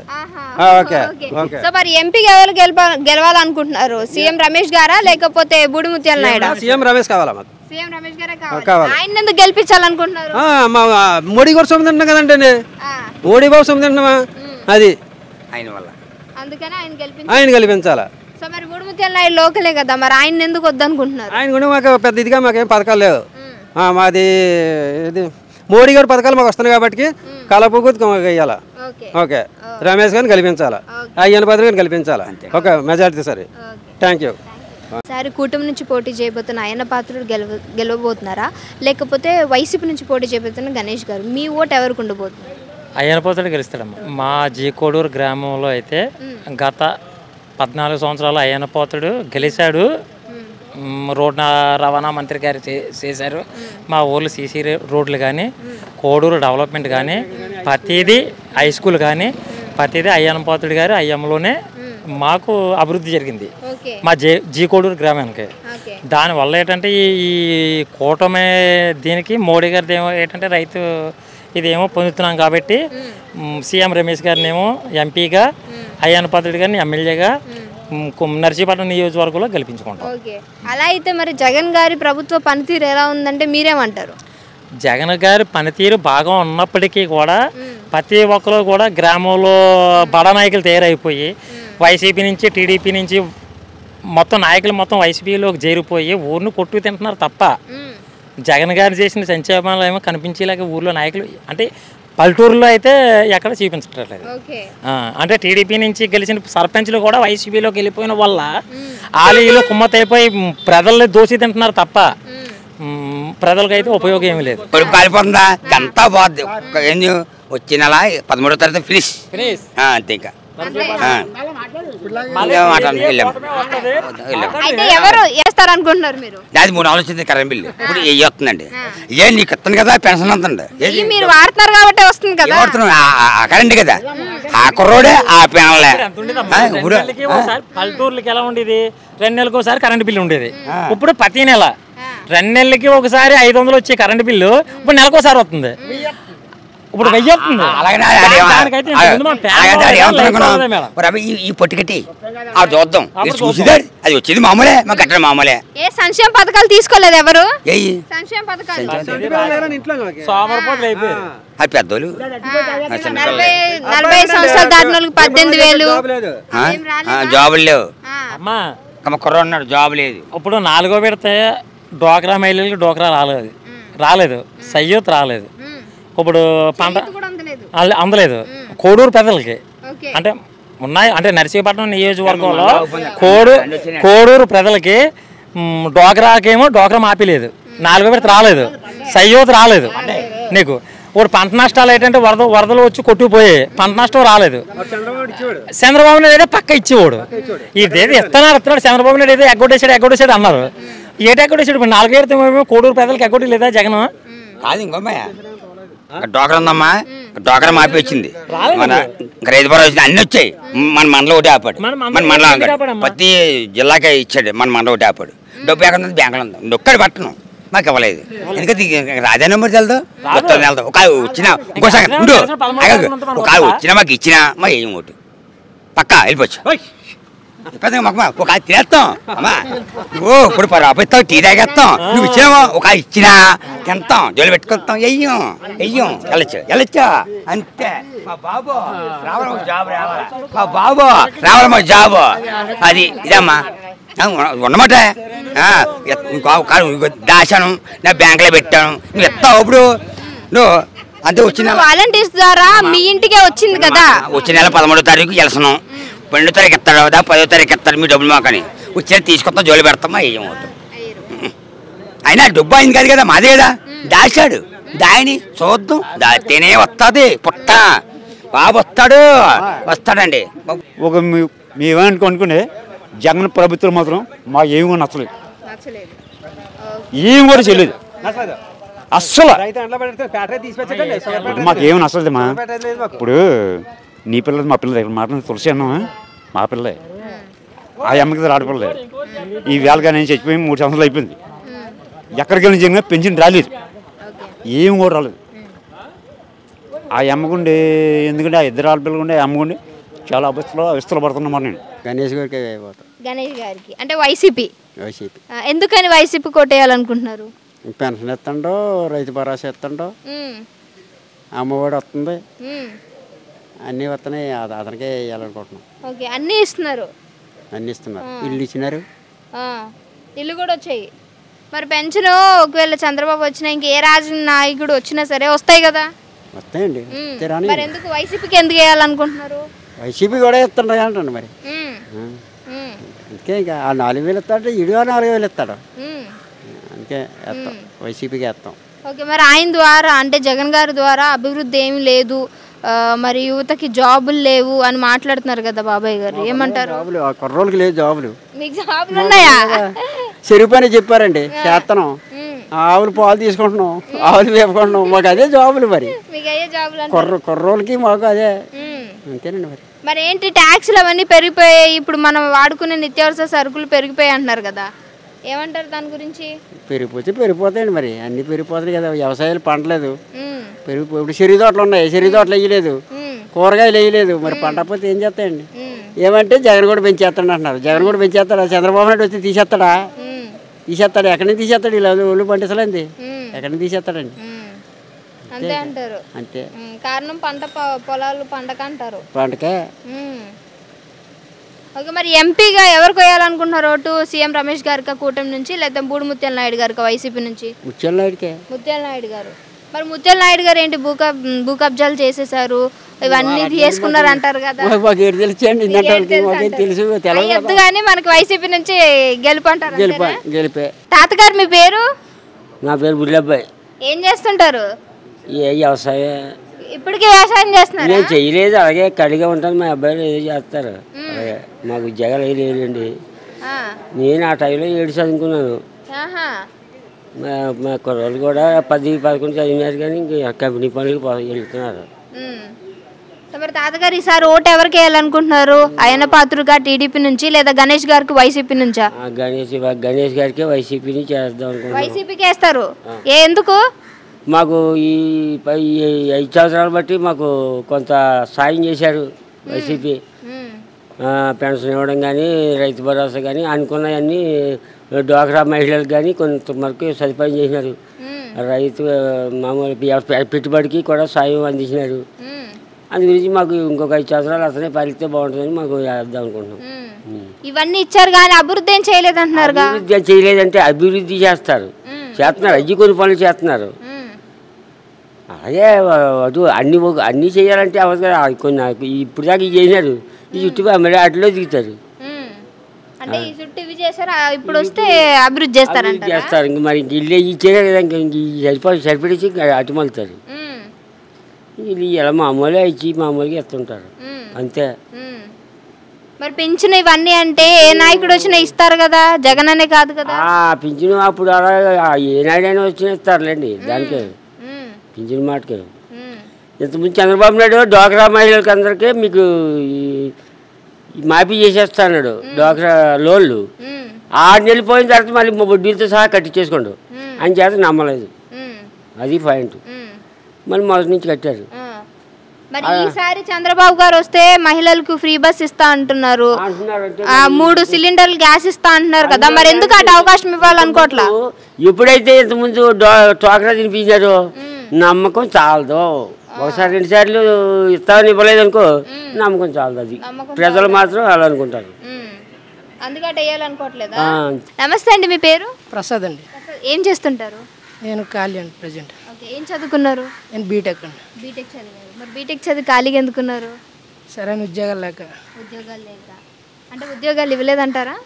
Okay okay. సో మరి ఎంపీ ఎవరు గెలవాలనుకుంటున్నారు? సీఎం రమేష్ గారా లేకపోతే బుడిముత్యాల నాయుడు? సీఎం రమేష్ కావాలా మాకు. సీఎం రమేష్ గారే కావాలి. ఆయన ఎందుకు గెలిపించాలనుకుంటున్నారు? మోడీ గారు సొమ్ము తింటున్నా కదండి, మోడీ బాబు సొమ్ము తింటున్నామా. అది ఆయన వల్ల అందుకని ఆయన గెలిపించాలా. సో మరి బుడిముత్యాల నాయుడు లోకలే కదా, మరి ఆయన ఎందుకు వద్దనుకుంటున్నారు? ఆయన కూడా మాకు పెద్ద ఇదిగా మాకేం పథకాలు లేవు. మాది ఇది మోడీ గారి పథకాలు మాకు వస్తున్నాయి కాబట్టి కలపుకు వేయాలా. ఓకే, రమేష్ గారిని గెలిపించాలా, అయ్యన్న పాత్ర గారిని గెలిపించాలా. ఓకే, మెజారిటీ సరే. Thank you. సార్ కూటమి నుంచి పోటీ చేయబోతున్న అయ్యన్న పాత్రుడు గెలవబోతున్నారా లేకపోతే వైసీపీ నుంచి పోటీ చేయబోతున్న గణేష్ గారు? మీ ఓటు ఎవరికి ఉండబోతుంది? అయ్యన్న పాత్రుడు గెలుస్తాడమ్మా. మా జీకోడూరు గ్రామంలో అయితే గత 14 సంవత్సరాలు అయ్యన్న పాత్రుడు గెలిచాడు. రోడ్డు రవాణా మంత్రి గారు చేశారు. మా ఊర్లో సీసీ రోడ్లు కానీ, కోడూరు డెవలప్మెంట్ కానీ, ప్రతిదీ హై స్కూల్ కానీ ప్రతిదీ అయ్యన్న పాత్రుడు గారు అయ్యమ్మలోనే మాకు అభివృద్ధి జరిగింది మా జీకోడూరు గ్రామానికి. దానివల్ల ఏంటంటే ఈ కూటమి దీనికి మోడీ గారిది ఏమో ఏంటంటే రైతు ఇదేమో పొందుతున్నాం కాబట్టి సీఎం రమేష్ గారిని ఏమో ఎంపీగా, అయ్యన్న పాత్రుడు గారిని ఎమ్మెల్యేగా నర్సీపట్నం నియోజకవర్గంలో గెలిపించుకుంటాం. అలా అయితే మరి జగన్ గారి ప్రభుత్వ పనితీరు ఎలా ఉందంటే మీరేమంటారు? జగన్ గారి పనితీరు బాగా ఉన్నప్పటికీ కూడా ప్రతి ఒక్కరు కూడా గ్రామంలో బడా నాయకులు తయారైపోయి వైసీపీ నుంచి టీడీపీ నుంచి మొత్తం నాయకులు మొత్తం వైసీపీలోకి చేరిపోయి ఊరిని కొట్టుకు తింటున్నారు తప్ప జగన్ గారు చేసిన సంక్షేమాలు ఏమో కనిపించేలాగా ఊర్లో నాయకులు అంటే పల్లెటూరులో అయితే ఎక్కడ చూపించట్లేదు. అంటే టీడీపీ నుంచి గెలిచిన సర్పంచ్లు కూడా వైసీపీలోకి వెళ్ళిపోయిన వల్ల ఆలీలు కుమ్మతైపోయి ప్రజల్ని దోషి తింటున్నారు తప్ప ప్రజలకు అయితే ఉపయోగం ఏమీ లేదు. కాలిపోతుందా అంతా బాగుంది. వచ్చే నెల 13వ తారీఖు ఫినిష్ అంతే. ఇంకా అయితే ఎవరు వేస్తారు అనుకుంటున్నారు మీరు? అది 3 నెలలు వచ్చింది కరెంట్ బిల్లు. ఇప్పుడు ఏ వస్తుందండి? ఏ నీకు ఇస్తుంది కదా పెన్షన్ అంతండి. మీరు వాడుతున్నారు కాబట్టి వస్తుంది కదా కరెంట్ కదా. ఆ కుర్రోడే ఆ పెనలే. పల్లెటూర్లకి ఎలా ఉండేది? 2 నెలలకు ఒకసారి కరెంట్ బిల్లు ఉండేది. ఇప్పుడు ప్రతి నెల 2 నెలలకి ఒకసారి 500 వచ్చే కరెంట్ బిల్లు ఇప్పుడు నెలకోసారి వస్తుంది. ఇప్పుడు 1000 వస్తుంది. ఈ పొట్టికట్టి చూద్దాం చూసిదా అది వచ్చేది మామూలే. మాకు కట్టిన మామూలే. ఏ సంక్షేమ పథకాలు తీసుకోలేదు ఎవరు? సంక్షేమ పథకాలు అది పెద్దోళ్ళు 40 సంవత్సరాలు దాటిన వాళ్ళకి 18,000 జాబులు లేవు. కుర్ర ఉన్నాడు జాబ్ లేదు. ఇప్పుడు 4వ విడత డ్వాక్రా మహిళలకు డ్వాక్రా రాలేదు సయ్యూత్ రాలేదు. ఇప్పుడు పంట అందలేదు. కోడూరు పెద్దలకి అంటే ఉన్నాయి. అంటే నర్సీపట్నం నియోజకవర్గంలో కోడూరు ప్రజలకి డ్వాక్రాకేమో డ్వాక్రా మాపిలేదు. 4వ విడత రాలేదు. సయ్యూత్ రాలేదు. నీకు ఇప్పుడు పంట నష్టాలు ఏంటంటే వరదలు వచ్చి కొట్టుకుపోయాయి. పంట నష్టం రాలేదు. చంద్రబాబు నాయుడు అయితే పక్క ఇచ్చేవాడు. ఇదేది ఇస్తున్నాడు చంద్రబాబు నాయుడు అయితే ఎగ్గొట్టేసాడు అన్నారు. ఏటి ఎగ్గొట్టేసాడు? ఇప్పుడు 4వ విడత కోడూరు ప్రజలకు ఎగ్గొట్టి లేదా జగన్? కాదు ఇంకోమ్మా డ్వాక్రా ఉందమ్మా. డ్వాక్రా మాపి వచ్చింది. మన రైతు భరోసా వచ్చింది. అన్ని వచ్చాయి. మన మండలం ఒకటి ఆపాడు. మన మండలం ప్రతి జిల్లాకే ఇచ్చాడు. మన మండలం ఒకటి ఆపాడు. డబ్బు ఎక్కడ ఉంది? బ్యాంకులో ఉంది. నొక్కడి పట్టణం మాకు ఇవ్వలేదు. ఎందుకంటే రాజా నెంబర్ వెళ్దాం వెళ్దాం. ఒక వచ్చినా ఇంకోసారి ఉండు. ఒక వచ్చినా మాకు ఇచ్చినా మా ఏం ఒకటి పక్కా వెళ్ళిపోవచ్చు. ఒక తినేస్తాం అమ్మా. నువ్వు ఇప్పుడు పరాపిస్తావు టీ తాగేస్తాం. నువ్వు ఇచ్చినావా ఒక ఇచ్చినా తింటాం జోలు పెట్టుకొస్తాం. వెయ్యం వెళ్ళొచ్చా అంతే. మా బాబు రావాలమ్మా జాబ్ మా బాబు రావాలమ్మా జాబ్. అది ఇదమ్మా ఉన్నమాట. దాచాను నా బ్యాంకులో పెట్టాను. నువ్వు ఎత్తావు ఇప్పుడు నువ్వు అంతే. వచ్చిన వాలంటీర్స్ ద్వారా మీ ఇంటికే వచ్చింది కదా. వచ్చే నెల 13వ తారీఖు వెళ్తున్నాం. 12వ తారీఖు ఎత్తాడు కదా. 10వ తారీఖు ఎత్తాడు మీ డబ్బులు మాకని. వచ్చే తీసుకొస్తాం జోలు పెడతామా ఏమవుతుంది. అయినా డబ్బు అయింది కాదు కదా మాదే కదా. దాచాడు దాయిని చూద్దాం. దాస్తేనే వస్తుంది పుట్ట. బాబు వస్తాడండి. ఒక మేమనుకుంటే జగన్ ప్రభుత్వం మాత్రం మా ఏమీ నచ్చలేదు. ఏం కూడా చేయలేదు అస్సలు. మాకేమీ నచ్చలేదు మా. ఇప్పుడు నీ పిల్లలు మా పిల్లలు మాట తులసి అన్నామా మా పిల్లలే. ఆ అమ్మకి ఆడపిల్లలే. ఈ వేళగా నేను చచ్చిపోయి 3 సంవత్సరాలు అయిపోయింది. ఎక్కడికి వెళ్ళిన జరిగినా పెన్షన్ రాలేదు. ఏం కూడా రాలేదు. ఆ అమ్మకుండి ఎందుకంటే ఆ 2 ఆడపిల్లలు ఉండే అమ్మకుండి చాలా అవస్థలు పడుతున్నమాట. నేను గణేష్ గారికి అంటే వైసీపీ. ఎందుకని వైసీపీ కొట్టేయాలనుకుంటున్నారు? పెన్షన్ ఇస్తుండో రైతు భరోసా ఇస్తుండో అమ్మఒడి వస్తుంది అన్నీ వస్తున్నాయి. అతనికే వేయాలనుకుంటున్నాం. ఓకే అన్నీ ఇస్తున్నారు. ఇల్లు ఇచ్చినారు. ఇల్లు కూడా వచ్చాయి. మరి పెన్షన్ ఒకవేళ చంద్రబాబు వచ్చినా ఇంక ఏ నాయకుడు వచ్చినా సరే వస్తాయి కదా. వస్తాయండి. మరి ఎందుకు వైసీపీకి ఎందుకు వేయాలనుకుంటున్నారు? వైసీపీ కూడా ఇస్తుండే అంటండి మరి. అందుకే ఇంకా ఆ 4,000 ఇస్తాడు. ఇడు 4,000 ఇస్తాడు. అందుకే వేస్తాం వైసీపీకి వేస్తాం. ఓకే మరి ఆయన ద్వారా అంటే జగన్ గారి ద్వారా అభివృద్ధి ఏమి లేదు, మరి యువతకి జాబులు లేవు అని మాట్లాడుతున్నారు కదా బాబాయ్ గారు, ఏమంటారు? కుర్రోళ్ళకి లేదు జాబులు. మీకు జాబులు ఉన్నాయా? చెరువు పని చెప్పారండి చేస్తున్నాం. ఆవులు పాలు తీసుకుంటున్నాం, ఆవులు వేపుకుంటున్నాం. మాకు అదే జాబులు. మరి కుర్రోళ్ళకి మాకు అదే. అంతేనండి. మరి ఏంటి ట్యాక్స్లు అవన్నీ పెరిగిపోయాయి. ఇప్పుడు మనం వాడుకునే నిత్యావసర సరుకులు పెరిగిపోయాయి అంటున్నారు కదా, ఏమంటారు దాని గురించి? పెరిగిపోతాయండి. మరి అన్ని పెరిగిపోతాయి కదా. వ్యవసాయాలు పంటలేదు. ఇప్పుడు చెరువు తోటలు ఉన్నాయి, చెరువు తోటలు వేయలేదు, కూరగాయలు వేయలేదు. మరి పంట పోతే ఏం చేస్తాయండి? ఏమంటే జగన్ కూడా పెంచేస్తాడు అంటున్నారు. జగన్ కూడా పెంచేస్తాడా? చంద్రబాబు నాయుడు వచ్చి తీసేస్తాడా? ఎక్కడి నుంచి తీసేస్తాడు? ఇలా ఒళ్ళు పండిస్తలేంది ఎక్కడి నుంచి తీసేస్తాడండి? అంతే అంటారు. అంతే. కారణం పంట పొలాలు పండక అంటారు. పంటకే ఓకే, మరి ఎంపీగా ఎవరికి వేయాలనుకుంటున్నారు ఓటు? సీఎం రమేష్ గారికి కూటమి నుంచి, లేదా బూడి ముత్యాల నాయుడు గారికి వైసీపీ నుంచి? ముత్యాల నాయుడుకే. ముత్యాల నాయుడు గారు. మరి ముత్యాల నాయుడు గారు ఏంటి భూ కబ్జాలు చేసేసారు, ఇవన్నీ తీసుకున్నారు అంటారు కదా? తెలుసు కానీ మనకి వైసీపీ నుంచి గెలుపు అంటారు. గెలిపే. తాతగారు మీ పేరు? నా పేరు బుల్లబ్బాయి. ఏం చేస్తుంటారు? వ్యవసాయం. ఇప్పటికే వ్యవసాయం చేస్తున్నారు? నేను చేయలేదు, అలాగే కడిగా ఉంటాను. మా అబ్బాయిలు ఏదో చేస్తారు. అలాగే మాకు ఉద్యోగాలు ఏది లేదండి. నేను ఆ టైంలో 7 చదువుకున్నాను. మా కుర్రోళ్ళు కూడా 10, 11 చదివినారు, కానీ ఇంకా కంపెనీ పనులకు వెళ్తున్నారు. మరి తాతగారు ఈసారి ఓటు ఎవరికి వేయాలనుకుంటున్నారు? అయ్యన్న పాత్రుగా టీడీపీ నుంచి, లేదా గణేష్ గారికి వైసీపీ నుంచా? గణేష్ గారికి వైసీపీ నుంచి చేద్దాం అనుకుంటున్నాను. వైసీపీకి వేస్తారు? ఎందుకు? మాకు ఈ 5 సంవత్సరాలు బట్టి మాకు కొంత సాయం చేశారు వైసీపీ. పెన్షన్ ఇవ్వడం కానీ, రైతు భరోసా కానీ, అనుకున్నవన్నీ డ్వాక్రా మహిళలకు కానీ కొంతవరకు సదుపాయం చేసినారు. రైతు మామూలు పెట్టుబడికి కూడా సాయం అందించినారు. అందు గురించి మాకు ఇంకొక 5 సంవత్సరాలు అతనే పాలిస్తే బాగుంటుందని మాకు వేద్దాం అనుకుంటున్నాం. ఇవన్నీ ఇచ్చారు కానీ అభివృద్ధి ఏం చేయలేదు అంటున్నారు. అభివృద్ధి చేయలేదంటే అభివృద్ధి చేస్తున్నారు, అజ్జి కొన్ని పనులు చేస్తున్నారు. అలాగే అటు అన్నీ చేయాలంటే అవసరం కదా. కొన్ని ఇప్పుడు దాకా ఇవి చేసినారు, ఈ చుట్టూ మరి అటులో దిగుతారు. అంటే ఈ చుట్టూ ఇవి చేశారు, ఇప్పుడు వస్తే అభివృద్ధి చేస్తారు. ఇంక మరి ఇంక ఇల్లు ఇచ్చేదే కదా, ఇంక సరిపడేసి అటు మలుతారు. వీళ్ళు ఇలా మామూలుగా ఇచ్చి మామూలుగా ఇస్తుంటారు అంతే. మరి పింఛను ఇవన్నీ అంటే ఏ నాయకుడు వచ్చినా ఇస్తారు కదా, జగన్ అనే కాదు కదా. పింఛను అప్పుడు అలా ఏ నాయుడైనా వచ్చినా ఇస్తారులేండి, దానికే పింఛను మాటకే. ఇంతకుముందు చంద్రబాబు నాయుడు డ్వాక్రా మహిళలకు అందరికీ మీకు మాఫీ చేసేస్తాడు డ్వాక్రా లోన్లు. 6 నెలలు పోయిన తర్వాత మళ్ళీ వడ్డీలతో సహా కట్టించేసుకోండు అని చేత నమ్మలేదు. అది పాయింట్. మళ్ళీ మొదటి నుంచి కట్టారు. మరి ఈసారి చంద్రబాబు గారు వస్తే మహిళలకు ఫ్రీ బస్ ఇస్తా అంటున్నారు, 3 సిలిండర్లు గ్యాస్ ఇస్తా అంటున్నారు కదా, మరి ఎందుకు అటు అవకాశం ఇవ్వాలనుకోవట్లా? ఎప్పుడైతే ఇంతకుముందు డ్వాక్రా తినిపించారో నమ్మకం చాలదు. ఒకసారి 2 సార్లు ఇస్తామని ఇవ్వలేదు అనుకో, నమ్మకం చాలదు. అది ప్రజలు మాత్రం అలా అనుకుంటారు. అందుకని వేయాలనుకోవట్లేదా? నమస్తే అండి, మీ పేరు? ప్రసాద్ అండి. ఏం చేస్తుంటారు? నేను ఖాళీ అండి ప్రజెంట్. ఏం చదువుకున్నారు? నేను బీటెక్ అండి. బీటెక్ చదివారు. మరి బీటెక్ చదివి ఖాళీగా ఎందుకున్నారు? సరైన ఉద్యోగాలు లేక. ఉద్యోగాలు లేక అంటే ఉద్యోగాలు ఇవ్వలేదంటారా?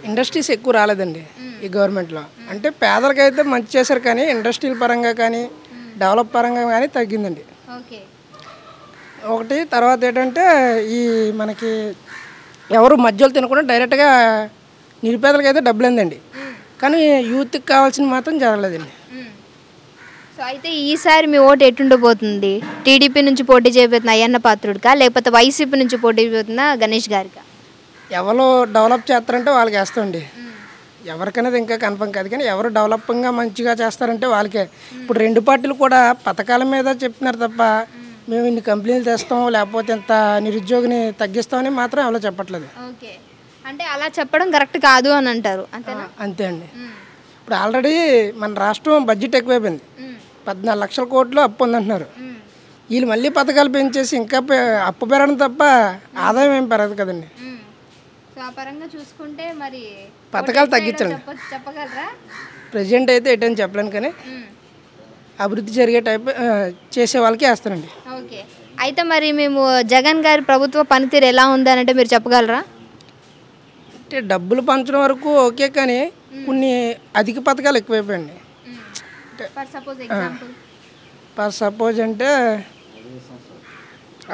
ఇండస్ట్రీస్ ఎక్కువ రాలేదండి ఈ గవర్నమెంట్లో. అంటే పేదలకైతే మంచి చేశారు, కానీ ఇండస్ట్రీల పరంగా కానీ డెవలప్ పరంగా కానీ తగ్గిందండి ఒకటి. తర్వాత ఏంటంటే ఈ మనకి ఎవరు మధ్యలో తినకుండా డైరెక్ట్గా నిరుపేదలకి అయితే డబ్బులు ఏందండి, కానీ యూత్కి కావాల్సిన మాత్రం జరగలేదండి. సో అయితే ఈసారి మీ ఓటు ఎటుండబోతుంది? టీడీపీ నుంచి పోటీ చేయబోతున్న అయ్యన్న పాత్రుడికా, లేకపోతే వైసీపీ నుంచి పోటీ చేయబోతున్న గణేష్ గారికా? ఎవరు డెవలప్ చేస్తారంటే వాళ్ళకి వేస్తామండి. ఎవరికనేది ఇంకా కన్ఫర్మ్ కాదు, కానీ ఎవరు డెవలపింగ్గా మంచిగా చేస్తారంటే వాళ్ళకే. ఇప్పుడు 2 పార్టీలు కూడా పథకాల మీద చెప్తున్నారు తప్ప మేము ఇన్ని కంపెనీలు తెస్తాం, లేకపోతే ఇంత నిరుద్యోగిని తగ్గిస్తామని మాత్రం ఎవరో చెప్పట్లేదు. ఓకే, అంటే అలా చెప్పడం కరెక్ట్ కాదు అని అంటారు, అంతే అండి. ఇప్పుడు ఆల్రెడీ మన రాష్ట్రం బడ్జెట్ ఎక్కువైపోయింది, 14 లక్షల కోట్లు అప్పు ఉందంటున్నారు. వీళ్ళు మళ్ళీ పథకాలు పెంచేసి ఇంకా అప్పు పెరగడం తప్ప ఆదాయం ఏం పెరగదు కదండి. చూసుకుంటే మరి పథకాలు తగ్గించండి. చెప్పగలరా? ప్రెసిడెంట్ అయితే ఎటని చెప్పలేను, కానీ అభివృద్ధి జరిగే టైప్ చేసే వాళ్ళకి వేస్తానండి. ఓకే, అయితే మరి మేము జగన్ గారి ప్రభుత్వ పనితీరు ఎలా ఉందని అంటే మీరు చెప్పగలరా? అంటే డబ్బులు పంచడం వరకు ఓకే, కానీ కొన్ని అధిక పథకాలు ఎక్కువైపోయండి. ఫర్ సపోజ్ అంటే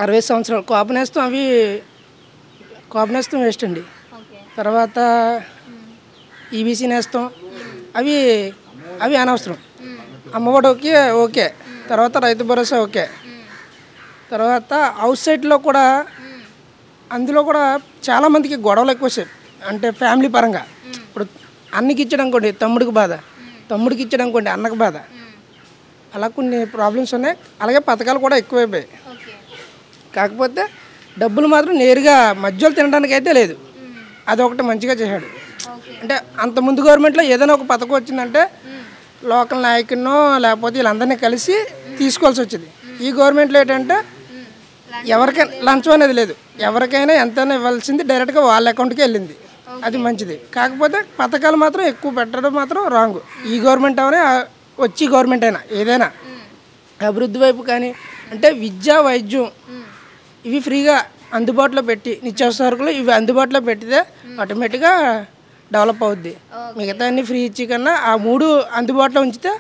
60 సంవత్సరాలు కోపనేస్తాం, అవి కోపనేస్తాం వేస్ట్ అండి. తర్వాత ఈబీసీ నేస్తాం, అవి అనవసరం. అమ్మఒడి ఓకే, తర్వాత రైతు భరోసా ఓకే. తర్వాత అవుట్ సైడ్లో కూడా అందులో కూడా చాలామందికి గొడవలు ఎక్కువసేపు, అంటే ఫ్యామిలీ పరంగా. ఇప్పుడు అన్నకి ఇచ్చడం అనుకోండి తమ్ముడికి బాధ, తమ్ముడికి ఇచ్చడం అనుకోండి అన్నకు బాధ, అలా కొన్ని ప్రాబ్లమ్స్ ఉన్నాయి. అలాగే పథకాలు కూడా ఎక్కువైపోయాయి. కాకపోతే డబ్బులు మాత్రం నేరుగా మధ్యలో తినడానికి అయితే లేదు, అదొకటి మంచిగా చేశాడు. అంటే అంత ముందు గవర్నమెంట్లో ఏదైనా ఒక పథకం వచ్చిందంటే లోకల్ నాయకుడినో లేకపోతే వీళ్ళందరినీ కలిసి తీసుకోవాల్సి వచ్చింది. ఈ గవర్నమెంట్లో ఏంటంటే ఎవరికైనా లంచం అనేది లేదు, ఎవరికైనా ఎంతైనా ఇవ్వాల్సింది డైరెక్ట్గా వాళ్ళ అకౌంట్కి వెళ్ళింది, అది మంచిది. కాకపోతే పథకాలు మాత్రం ఎక్కువ పెట్టడం మాత్రం రాంగ్. ఈ గవర్నమెంట్ అవనే వచ్చి గవర్నమెంట్ అయినా ఏదైనా అభివృద్ధి వైపు కానీ అంటే విద్య వైద్యం ఇవి ఫ్రీగా అందుబాటులో పెట్టి నిత్యావసర సరుకులు ఇవి అందుబాటులో పెట్టితే ఆటోమేటిక్గా డెవలప్ అవుద్ది. మిగతా అన్ని ఫ్రీ ఇచ్చి కన్నా ఆ 3 అందుబాటులో ఉంచితే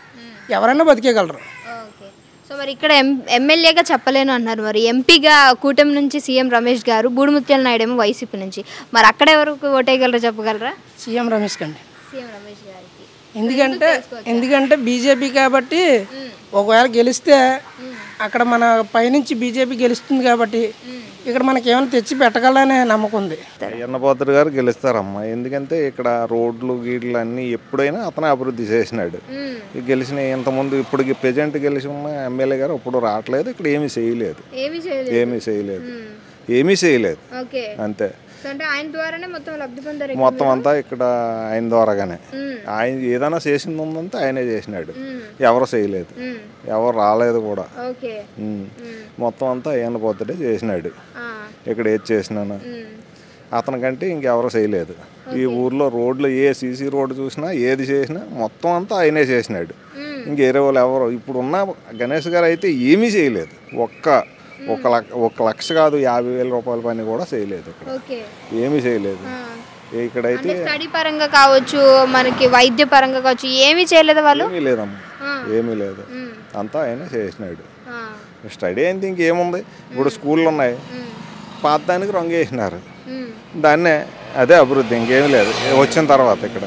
ఎవరైనా బతికేయగలరు. సో మరి ఇక్కడ ఎమ్మెల్యేగా చెప్పలేను అన్నారు, మరి ఎంపీగా కూటమి నుంచి సీఎం రమేష్ గారు, బూడిముత్యాల నాయుడు ఏమో వైసీపీ నుంచి, మరి అక్కడ ఎవరికి ఓటేయగలరో చెప్పగలరా? సీఎం రమేష్ కండి. సీఎం రమేష్ గారికి ఎందుకంటే బీజేపీ కాబట్టి ఒకవేళ గెలిస్తే అక్కడ మన పైనుంచి బీజేపీ గెలుస్తుంది కాబట్టి ఇక్కడ మనకి ఏమైనా తెచ్చి పెట్టగలనే నమ్మకం ఉంది. అయ్యన్నపాత్రుడు గారు గెలుస్తారమ్మా, ఎందుకంటే ఇక్కడ రోడ్లు గీడ్లు అన్నీ ఎప్పుడైనా అతనే అభివృద్ధి చేసినాడు. గెలిచిన ఇంతకుముందు ఇప్పుడు ప్రెజెంట్ గెలిచిన ఎమ్మెల్యే గారు ఇప్పుడు రావట్లేదు, ఇక్కడ ఏమీ చేయలేదు అంతే. మొత్తం అంతా ఇక్కడ ఆయన ద్వారాగానే, ఆయన ఏదైనా చేసింది ఉందంటే ఆయనే చేసినాడు, ఎవరు చేయలేదు, ఎవరు రాలేదు కూడా. మొత్తం అంతా అయ్యన్నపాత్రుడే చేసినాడు. ఇక్కడ ఏది చేసినాను అతనికంటే ఇంకెవరు చేయలేదు. ఈ ఊర్లో రోడ్లు ఏ సీసీ రోడ్డు చూసినా ఏది చేసినా మొత్తం అంతా ఆయనే చేసినాడు. ఇంకేరే వాళ్ళు ఎవరు ఇప్పుడున్న గణేష్ గారు అయితే ఏమీ చేయలేదు. ఒక లక్ష కాదు 50,000 రూపాయల పని కూడా చేయలేదు, ఏమీ చేయలేదు. ఇక్కడైతే స్టడీ పరంగా కావచ్చు, మనకి వైద్య పరంగా కావచ్చు, ఏమీ చేయలేదు వాళ్ళు. ఏమీ లేదమ్మా, ఏమీ లేదు, అంతా ఆయన చేసినాడు. స్టడీ అయితే ఇంకేముంది, ఇప్పుడు స్కూళ్ళు ఉన్నాయి, పాత దానికి రంగు వేసినారు, దాన్నే అదే అభివృద్ధి, ఇంకేమీ లేదు వచ్చిన తర్వాత ఇక్కడ.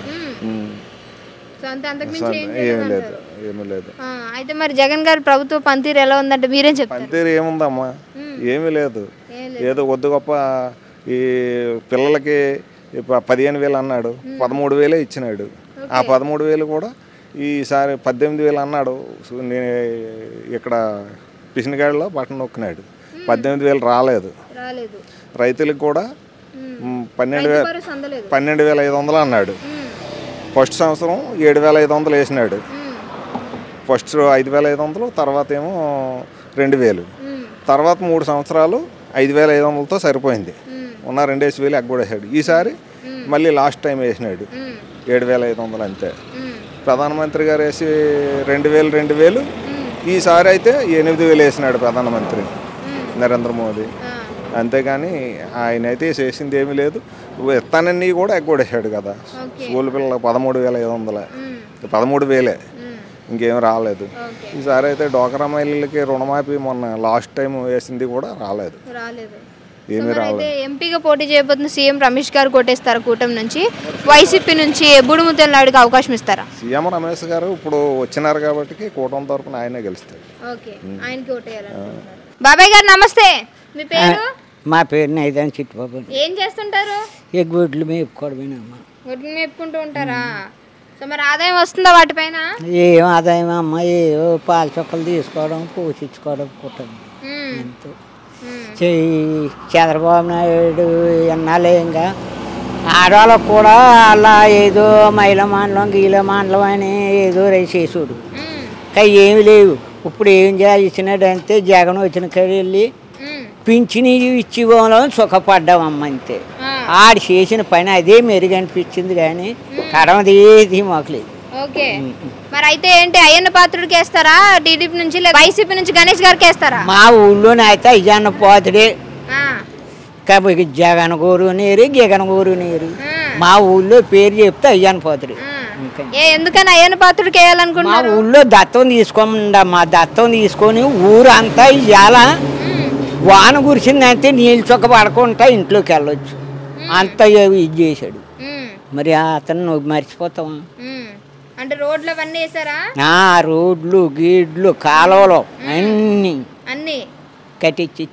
ఏమీ లేదు. అయితే మరి జగన్ గారి ప్రభుత్వ పనితీరు ఎలా ఉందంటే మీరేం చెప్తారు? పనితీరు ఏముందమ్మా, ఏమీ లేదు. ఏదో కొద్ది గొప్ప ఈ పిల్లలకి 15,000 అన్నాడు, 13,000 ఇచ్చినాడు. ఆ 13,000 కూడా ఈసారి 18,000 అన్నాడు. ఇక్కడ పిసినగాడిలో బటన్ నొక్కినాడు, 18,000 రాలేదు. రైతులకు కూడా 12,500 అన్నాడు. ఫస్ట్ సంవత్సరం 7,500 వేసినాడు. ఫస్ట్ 5,500, తర్వాత ఏమో 2,000, తర్వాత 3 సంవత్సరాలు 5,500తో సరిపోయింది. ఉన్న 2,000 ఎగ్గొడేసాడు. ఈసారి మళ్ళీ లాస్ట్ టైం వేసినాడు 7,500 అంతే. ప్రధానమంత్రి గారు వేసి 2,000 ఈసారి అయితే 8,000 వేసినాడు ప్రధానమంత్రి నరేంద్ర మోదీ. అంతేగాని ఆయన అయితే చేసింది ఏమీ లేదు. విత్తనాన్ని కూడా ఎగ్గొడేసాడు కదా. స్కూల్ పిల్లలకు 13,500, 13,000, ఇంకేం రాలేదు. ఈసారి అయితే డోక్రా మహిళలకి రుణమాఫీ మొన్న లాస్ట్ టైం వేసింది కూడా రాలేదు, ఏమీ రాలేదు. ఎంపీగా పోటీ చేయబోతున్న సీఎం రమేష్ గారు కొట్టేస్తారా కూటమి నుంచి? వైసీపీ నుంచి బూడిముత్యాల నాయుడుకి అవకాశం ఇస్తారా? సీఎం రమేష్ గారు ఇప్పుడు వచ్చినారు కాబట్టి కూటమి తరపున ఆయనే గెలుస్తాడు. బాబాయ్ గారు నమస్తే, మీ పేరు? మా పేరు నైదాన్ చిట్టుబాబు. ఏం చేస్తుంటారు? గుడ్లు మేపుకోవడమేనమ్మా. గుడ్లు మేపుకుంటూ ఉంటారా? సో మరి ఆదాయం వస్తుందా వాటిపైన? ఏం ఆదాయం అమ్మా, ఏవో పాల చొక్కలు తీసుకోవడం, పోషించుకోవడం పుట్టడం ఎంతో. చంద్రబాబు నాయుడు ఎన్నాళ్ళేంగా ఆడవాళ్ళకు కూడా అలా ఏదో మహిళా మండలం గీల మండలం అని ఏదో చేసాడు, కానీ ఏమి లేవు. ఇప్పుడు ఏం చేయాలి, ఇచ్చినాడంటే జగన్ వచ్చిన కాడికి వెళ్ళి పింఛని ఇచ్చి సుఖపడ్డామమ్మ అంతే. ఆడు చేసిన పని అదే మెరుగనిపించింది, కానీ కడమది ఏది మాకు లేదు. మరి అయితే ఏంటి, అయ్యన్న పాత్రుడికి వేస్తారా టీడీపీ నుంచి, వైసీపీ నుంచి గణేష్ గారికి వేస్తారా? మా ఊళ్ళోనే అయితే అయ్యన్న పాత్రుడే, కాబట్టి జగన్ గోరు నీరు గిగన్ గోరు నీరు. మా ఊళ్ళో పేరు చెప్తే అయ్యన్న పాత్రుడు. ఎందుకని అయ్యన్న పాత్రుడికి వేయాలనుకుంటున్నా? మా ఊళ్ళో దత్తం తీసుకోమా, దత్తం తీసుకొని ఊరంతా ఇవాళ వాన కురిసిందంటే నీళ్ళు చొక్క పడకుండా ఇంట్లోకి వెళ్ళొచ్చు, అంత ఇది చేశాడు. మరి అతను మర్చిపోతావా? అంటే రోడ్లు అవన్నీ వేసారా? రోడ్లు గీడ్లు కాలువలు అన్నీ కట్టించి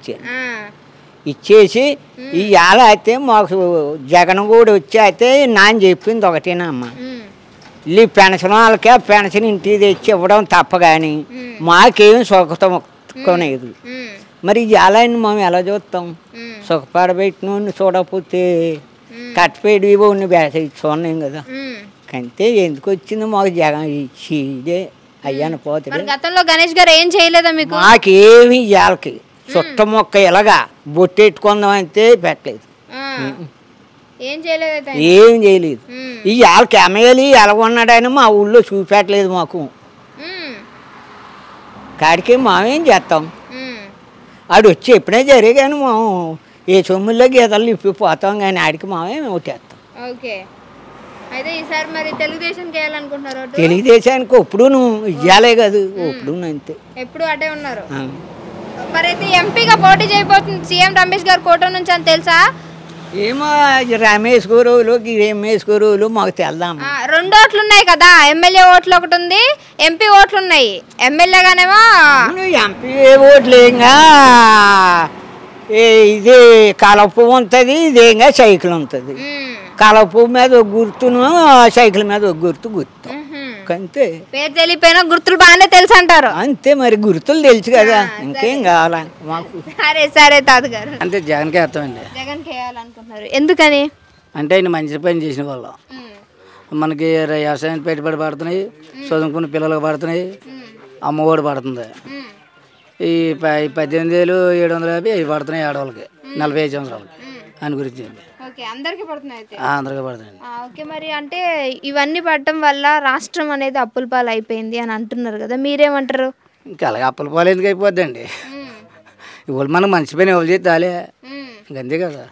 ఇచ్చేసి ఇవాళ అయితే మాకు జగన్ కూడా వచ్చి అయితే నాన్న చెప్పింది ఒకటేనమ్మా, ఈ పెన్షన్ వాళ్ళకే పెన్షన్ ఇంటికి తెచ్చి ఇవ్వడం తప్ప కానీ మాకేం సుఖతలేదు. మరి ఇవాళ మేము ఎలా చూస్తాం? సుఖపడబెట్టిన చూడకపోతే కట్టపేడి చూడలేం కదా. కంటే ఎందుకు వచ్చింది మాకు జగన్ ఇదే అయ్యాను పోతే. గతంలో గణేష్ గారు ఏం చేయలేదా మీకు? మాకేమి ఇవాళకి చుట్ట మొక్క ఇలాగా బొట్టెట్టుకుందాం అంటే పెట్టలేదు. ఏం చేయలేదు. ఏం చేయలేదు. ఈ వాళ్ళకి ఎమ్మెల్యే ఎలాగొన్నాడని మా ఊళ్ళో చూపెట్టలేదు మాకు. కాడికి మేమేం చేస్తాం, ఆడు వచ్చి ఎప్పుడే జరిగాను మేము ఏ సొమ్ముల్లో గీతలు ఇప్పిపోతాం, కానీ ఆడికి మేమే ఓటేస్తాం. ఓకే, అయితే ఈసారి మరి తెలుగుదేశానికి వేయాలనుకుంటున్నారు? తెలుగుదేశానికి ఎప్పుడు నువ్వు ఇవ్వాలే కాదు, ఎప్పుడు అంతే, ఎప్పుడు అటే ఉన్నారు. మరి అయితే ఎంపీగా పోటీ చేయబోతుంది సీఎం రమేష్ గారు కోట నుంచి అని తెలుసా? ఏమో రమేష్ గురువులు రమేష్ గురువులు మాకు తెల్దాం. 2 ఓట్లు ఉన్నాయి కదా, ఎమ్మెల్యే ఓట్లు ఒకటి ఉంది, ఎంపీ ఓట్లు ఉన్నాయి. ఎమ్మెల్యేగానేమో ఎంపీ ఓట్లు ఇంకా ఇది కలపు ఉంటుంది, ఇదేగా సైకిల్ ఉంటుంది. కలపు మీద ఒక గుర్తును, సైకిల్ మీద ఒక గుర్తు అంతే. పేరు తెలియపోయినా గుర్తులు బాగానే తెలుసు అంటారు. అంతే, మరి గుర్తులు తెలుసు కదా, ఇంకేం కావాలా మాకు. సరే సరే తాతగారు, అంటే జగన్కే వేస్తామండి. జగన్ వేయాలనుకుంటున్నారు, ఎందుకని? అంటే ఆయన మంచి పని చేసిన వాళ్ళు మనకి వ్యవసాయానికి పెట్టుబడి పడుతున్నాయి, చదువుకున్న పిల్లలకు పడుతున్నాయి, అమ్మఒడి పడుతుంది. ఈ 18,750 అవి పడుతున్నాయి ఆడవాళ్ళకి 45 సంవత్సరాలకి. దాని గురించి అందరికీ పడుతున్నాయి. అందరికీ పడుతున్నాయి. ఓకే, మరి అంటే ఇవన్నీ పడటం వల్ల రాష్ట్రం అనేది అప్పుల పాలు అయిపోయింది అని అంటున్నారు కదా, మీరేమంటారు? ఇంకా అలాగే అప్పుల పాలు ఎందుకు అయిపోద్దండి, ఇవాళ మనం మంచి పని ఎవరు చేయాలి, ఇంకంతే కదా.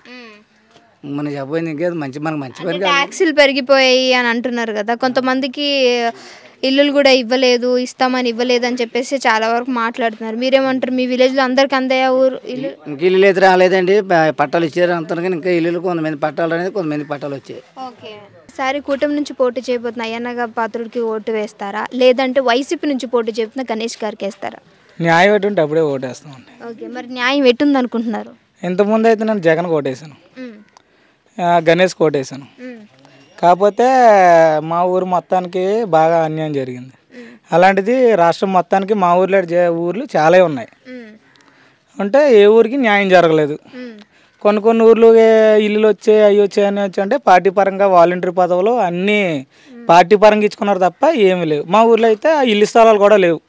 మనం చెప్పబోయింది ఇంకేది మనకు మంచి పని. ట్యాక్సీలు పెరిగిపోయాయి అని అంటున్నారు కదా, కొంతమందికి ఇల్లులు కూడా ఇవ్వలేదు, ఇస్తామని ఇవ్వలేదు అని చెప్పేసి చాలా వరకు మాట్లాడుతున్నారు. మీరేమంటారు? మీ విలేజ్లో అందరికి అందాయా ఊరు ఇల్లు? ఇంక ఇల్లు అయితే రాలేదండి, పట్టాలు ఇచ్చారు అంతా, కానీ ఇంకా ఇల్లు కొంతమంది పట్టాలు అనేది కొంతమంది పట్టాలు వచ్చాయి. ఓకే, ఈసారి కూటమి నుంచి పోటీ చేయబోతున్న అయ్యన్న పాత్రుడికి ఓటు వేస్తారా, లేదంటే వైసీపీ నుంచి పోటీ చేయబోతున్న గణేష్ గారికి వేస్తారా? న్యాయం ఎటుంటే అప్పుడే ఓటేస్తామండి. ఓకే, మరి న్యాయం ఎటుంది అనుకుంటున్నారు? ఇంతకుముందు అయితే నేను జగన్ ఓటేసాను, గణేష్ ఓటేసాను. కాకపోతే మా ఊరు మొత్తానికి బాగా అన్యాయం జరిగింది. అలాంటిది రాష్ట్రం మొత్తానికి మా ఊర్లో ఊర్లు చాలా ఉన్నాయి, అంటే ఏ ఊరికి న్యాయం జరగలేదు. కొన్ని ఊర్లు ఇల్లులు వచ్చాయి, అవి వచ్చాయి అని అంటే పార్టీ పరంగా వాలంటీర్ పదవులు అన్నీ పార్టీ పరంగా ఇచ్చుకున్నారు తప్ప ఏమీ లేవు. మా ఊర్లో అయితే ఇల్లు స్థలాలు కూడా లేవు.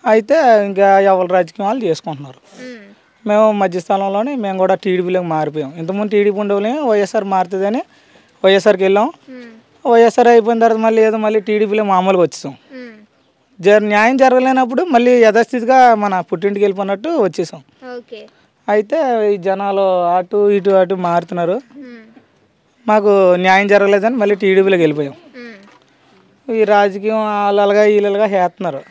అయితే ఇంకా ఎవరి రాజకీయం వాళ్ళు చేసుకుంటున్నారు. మేము మధ్య స్థలంలోనే మేము కూడా టీడీపీలోకి మారిపోయాం. ఇంతకుముందు టీడీపీ ఉండేవాళ్ళం, వైఎస్ఆర్ మారుతుందని వైఎస్ఆర్కి వెళ్ళాం. వైఎస్ఆర్ అయిపోయిన తర్వాత మళ్ళీ ఏదో మళ్ళీ టీడీపీలో మామూలుగా వచ్చేసాం. న్యాయం జరగలేనప్పుడు మళ్ళీ యథాస్థితిగా మన పుట్టింటికి వెళ్ళిపోయినట్టు వచ్చేసాం. అయితే ఈ జనాలు అటు ఇటు మారుతున్నారు, మాకు న్యాయం జరగలేదని మళ్ళీ టీడీపీలోకి వెళ్ళిపోయాం. ఈ రాజకీయం అలాగా వీళ్ళగా చేస్తున్నారు.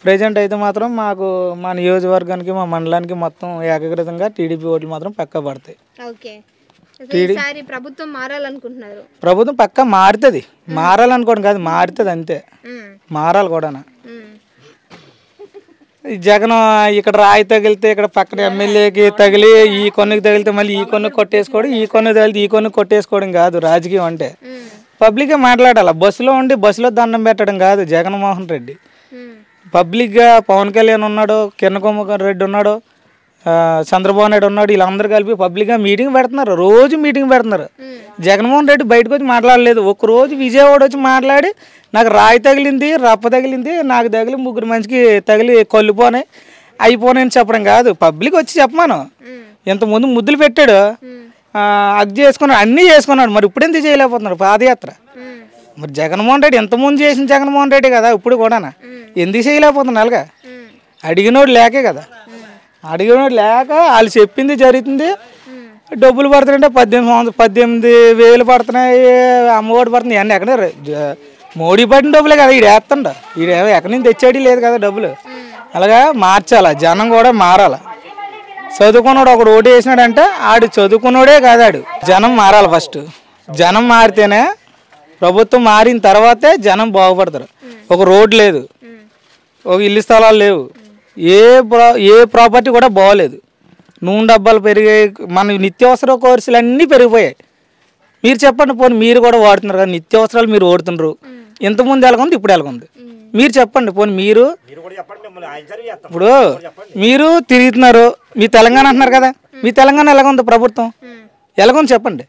ప్రజెంట్ అయితే మాత్రం మాకు మా నియోజకవర్గానికి మా మండలానికి మొత్తం ఏకీకృతంగా టీడీపీ ఓట్లు మాత్రం పక్కా పడతాయి. ప్రభుత్వం మారాలనుకుంటున్నారు. ప్రభుత్వం పక్కా మారుతుంది, మారాలనుకోవడం కాదు, మారుతుంది అంతే, మారాలి కూడా. జగన్ ఇక్కడ రాయి తగిలితే ఇక్కడ పక్కన ఎమ్మెల్యేకి తగిలి ఈ కొన్నికి తగిలితే మళ్ళీ ఈ కొన్ను కొట్టేసుకోవడం, ఈ కొన్ను తగిలితే ఈ కొన్ను కొట్టేసుకోవడం కాదు రాజకీయం అంటే. పబ్లిక్గా మాట్లాడాలి, బస్సులో ఉండి బస్సులో దండం పెట్టడం కాదు. జగన్మోహన్ రెడ్డి పబ్లిక్గా పవన్ కళ్యాణ్ ఉన్నాడు, కిరణ్ రెడ్డి ఉన్నాడు, చంద్రబాబు నాయుడు ఉన్నాడు, వీళ్ళందరూ కలిపి పబ్లిక్గా మీటింగ్ పెడుతున్నారు, రోజు మీటింగ్ పెడుతున్నారు. జగన్మోహన్ రెడ్డి బయటకు వచ్చి మాట్లాడలేదు. ఒక్కరోజు విజయవాడ వచ్చి మాట్లాడి నాకు రాయి తగిలింది, రప్ప తగిలింది, నాకు తగిలి 3 మంచికి తగిలి కొల్లిపోనాయి అయిపోనాయని చెప్పడం కాదు. పబ్లిక్ వచ్చి చెప్పమాను. ఇంతకుముందు ముద్దులు పెట్టాడు, అగ్ చేసుకున్నాడు, అన్నీ చేసుకున్నాడు, మరి ఇప్పుడు ఎందుకు చేయలేకపోతున్నాడు పాదయాత్ర? మరి జగన్మోహన్ రెడ్డి ఎంతమంది చేసిన జగన్మోహన్ రెడ్డి కదా, ఇప్పుడు కూడా ఎందుకు చేయలేకపోతున్నాడు? అలాగా అడిగినోడు లేకే కదా, అడిగినోడు లేక వాళ్ళు చెప్పింది జరుగుతుంది. డబ్బులు పడుతుంటే 18,000 పడుతున్నాయి, అమ్మఒడి పడుతుంది, ఇవన్నీ ఎక్కడ మోడీ పడిన డబ్బులే కదా ఈడు వేస్తుండ, ఈడు ఎక్కడి నుంచి తెచ్చేది లేదు కదా డబ్బులు. అలాగా మార్చాల, జనం కూడా మారాల. చదువుకున్నాడు ఒకడు ఓటు వేసినాడంటే ఆడు చదువుకున్నాడే కాదు, ఆడు జనం మారాలి. ఫస్ట్ జనం మారితేనే, ప్రభుత్వం మారిన తర్వాతే జనం బాగుపడతారు. ఒక రోడ్ లేదు, ఒక ఇల్లు స్థలాలు లేవు, ఏ ప్రాపర్టీ కూడా బాగోలేదు. నూనె డబ్బాలు పెరిగాయి, మన నిత్యావసర కోర్సులు అన్నీ పెరిగిపోయాయి. మీరు చెప్పండి, పోనీ మీరు కూడా వాడుతున్నారు కదా నిత్యావసరాలు, మీరు ఓడుతున్నారు. ఇంతకుముందు ఎలాగుంది, ఇప్పుడు ఎలాగుంది మీరు చెప్పండి. పోనీ మీరు ఇప్పుడు మీరు తిరుగుతున్నారు, మీ తెలంగాణ అంటున్నారు కదా, మీ తెలంగాణ ఎలాగుంది ప్రభుత్వం, ఎలాగుంది చెప్పండి.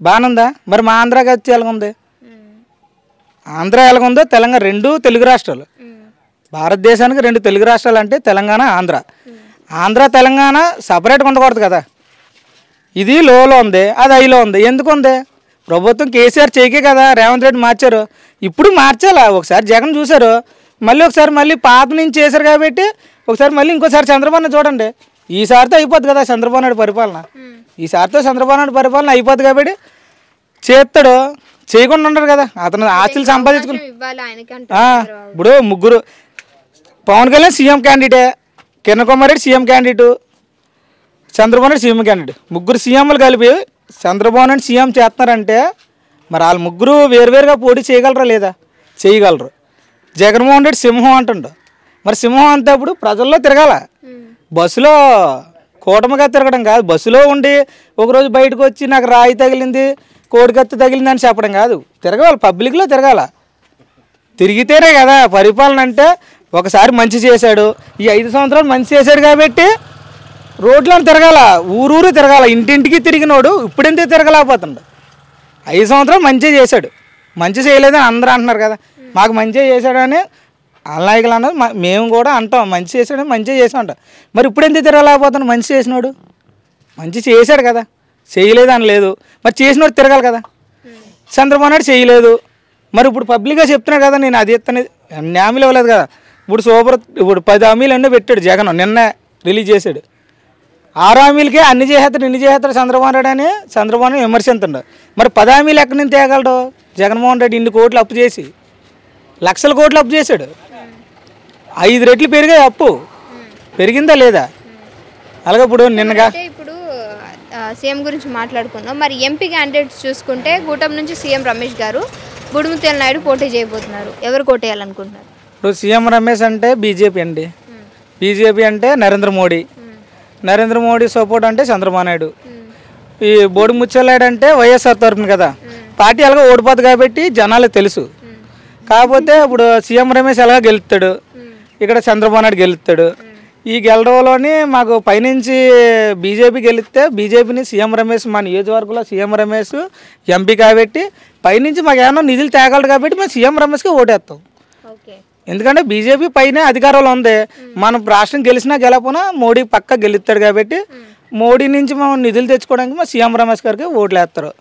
బాగానుందా? మరి మా ఆంధ్రాకి వచ్చి ఎలాగుంది? ఆంధ్ర ఎలాగుందో తెలంగాణ, 2 తెలుగు రాష్ట్రాలు. భారతదేశానికి 2 తెలుగు రాష్ట్రాలు అంటే తెలంగాణ, ఆంధ్ర. ఆంధ్ర తెలంగాణ సపరేట్గా ఉండకూడదు కదా. ఇది లోలో ఉంది, అది హైలో ఉంది. ఎందుకు ఉంది? ప్రభుత్వం కేసీఆర్ చేయకే కదా రేవంత్ రెడ్డి మార్చారు. ఇప్పుడు మార్చాలా? ఒకసారి జగన్ చూశారు, మళ్ళీ పాత నుంచి చేశారు కాబట్టి ఒకసారి మళ్ళీ ఇంకోసారి చంద్రబాబు నాయుడు చూడండి. ఈసారితో అయిపోద్ది కదా చంద్రబాబు నాయుడు పరిపాలన. ఈసారితో చంద్రబాబు నాయుడు పరిపాలన అయిపోద్ది కాబట్టి చేస్తాడు. చేయకుండా ఉండరు కదా. అతను ఆస్తులు సంపాదించుకుని ఇప్పుడు ముగ్గురు, పవన్ కళ్యాణ్ సీఎం క్యాండిడేటే, Kiran Kumar Reddy CM candidate, Chandrababu Naidu CM candidate. ముగ్గురు సీఎంలు కలిపి చంద్రబాబు నాయుడు సీఎం చేస్తున్నారంటే మరి వాళ్ళు ముగ్గురు వేరువేరుగా పోటీ చేయగలరా లేదా? చేయగలరు. జగన్మోహన్ రెడ్డి సింహం అంటుండు. మరి సింహం అంతే ఇప్పుడు ప్రజల్లో తిరగాల. బస్సులో కూటమిగా తిరగడం కాదు. బస్సులో ఉండి ఒకరోజు బయటకు వచ్చి నాకు రాయి తగిలింది, కోడికత్తి తగిలింది అని చెప్పడం కాదు. తిరగాలి, పబ్లిక్లో తిరగాల. తిరిగితేనే కదా పరిపాలన అంటే. ఒకసారి మంచి చేశాడు, ఈ 5 సంవత్సరాలు మంచి చేశాడు కాబట్టి రోడ్లను తిరగాల, ఊరూరు తిరగాల. ఇంటింటికి తిరిగినోడు ఇప్పుడెందుకు తిరగలేకపోతుండు? 5 సంవత్సరాలు మంచి చేశాడు. మంచి చేయలేదని అందరూ అంటున్నారు కదా. మాకు మంచిగా చేశాడని నాయకులు అన్నది మేము కూడా అంటాం. మంచి చేశాడని మంచిగా చేసాం అంటాం. మరి ఇప్పుడు ఎందుకు తిరగలేకపోతున్నాడు? మంచి చేసినాడు, మంచి చేశాడు కదా. చేయలేదని లేదు, మరి చేసినోడు తిరగాలి కదా. చంద్రబాబు నాయుడు చేయలేదు, మరి ఇప్పుడు పబ్లిక్గా చెప్తున్నాడు కదా నేను అది ఇస్తాను. అన్ని హామీలు ఇవ్వలేదు కదా. ఇప్పుడు 10 హామీలు అన్నీ పెట్టాడు జగన్, నిన్న రిలీజ్ చేశాడు. 6 హామీలకే అన్ని చేసేస్తాడు, ఇన్ని చేసేస్తాడు చంద్రబాబు నాయుడు అని చంద్రబాబు నాయుడు విమర్శింటుండు. మరి 10 హామీలు ఎక్కడి నుంచి తేగలడు? జగన్మోహన్ రెడ్డి ఇన్ని కోట్లు అప్పు చేసి, లక్షల కోట్లు అప్పు చేశాడు. 5 రెట్లు పెరిగాయి అప్పు. పెరిగిందా లేదా? అలాగే ఇప్పుడు నిన్నగా ఇప్పుడు సీఎం గురించి మాట్లాడుకున్నాం. మరి ఎంపీ క్యాండిడేట్స్ చూసుకుంటే కూటమి నుంచి సీఎం రమేష్ గారు, బుడుముతేల నాయుడు పోటీ చేయబోతున్నారు. ఎవరు కోటేయాలనుకుంటున్నారు? ఇప్పుడు సీఎం రమేష్ అంటే బీజేపీ అండి. బీజేపీ అంటే నరేంద్ర మోడీ. నరేంద్ర మోడీ సపోర్ట్ అంటే చంద్రబాబు నాయుడు. ఈ బోడి ముచ్చలాడు అంటే వైఎస్ఆర్ తరఫున కదా. పార్టీ ఎలాగో ఓడిపోద్ది కాబట్టి జనాలకు తెలుసు. కాకపోతే ఇప్పుడు సీఎం రమేష్ ఎలాగ గెలుస్తాడు, ఇక్కడ చంద్రబాబు నాయుడు గెలుస్తాడు. ఈ గెలవడంలోని మాకు పైనుంచి బీజేపీ గెలిస్తే బీజేపీని సీఎం రమేష్, మా నియోజకవర్గంలో సీఎం రమేష్ ఎంపీ కాబట్టి పైనుంచి మాకు ఏమన్నా నిధులు తేగలడు కాబట్టి మేము సీఎం రమేష్కి ఓటేస్తాం. ఎందుకంటే బీజేపీ పైన అధికారంలో ఉంది. మనం రాష్ట్రం గెలిచినా గెలకపోయినా మోడీ పక్క గెలుస్తాడు కాబట్టి మోడీ నుంచి మనం నిధులు తెచ్చుకోవడానికి మా సీఎం రమేష్ గారికి ఓట్లు వేస్తారు.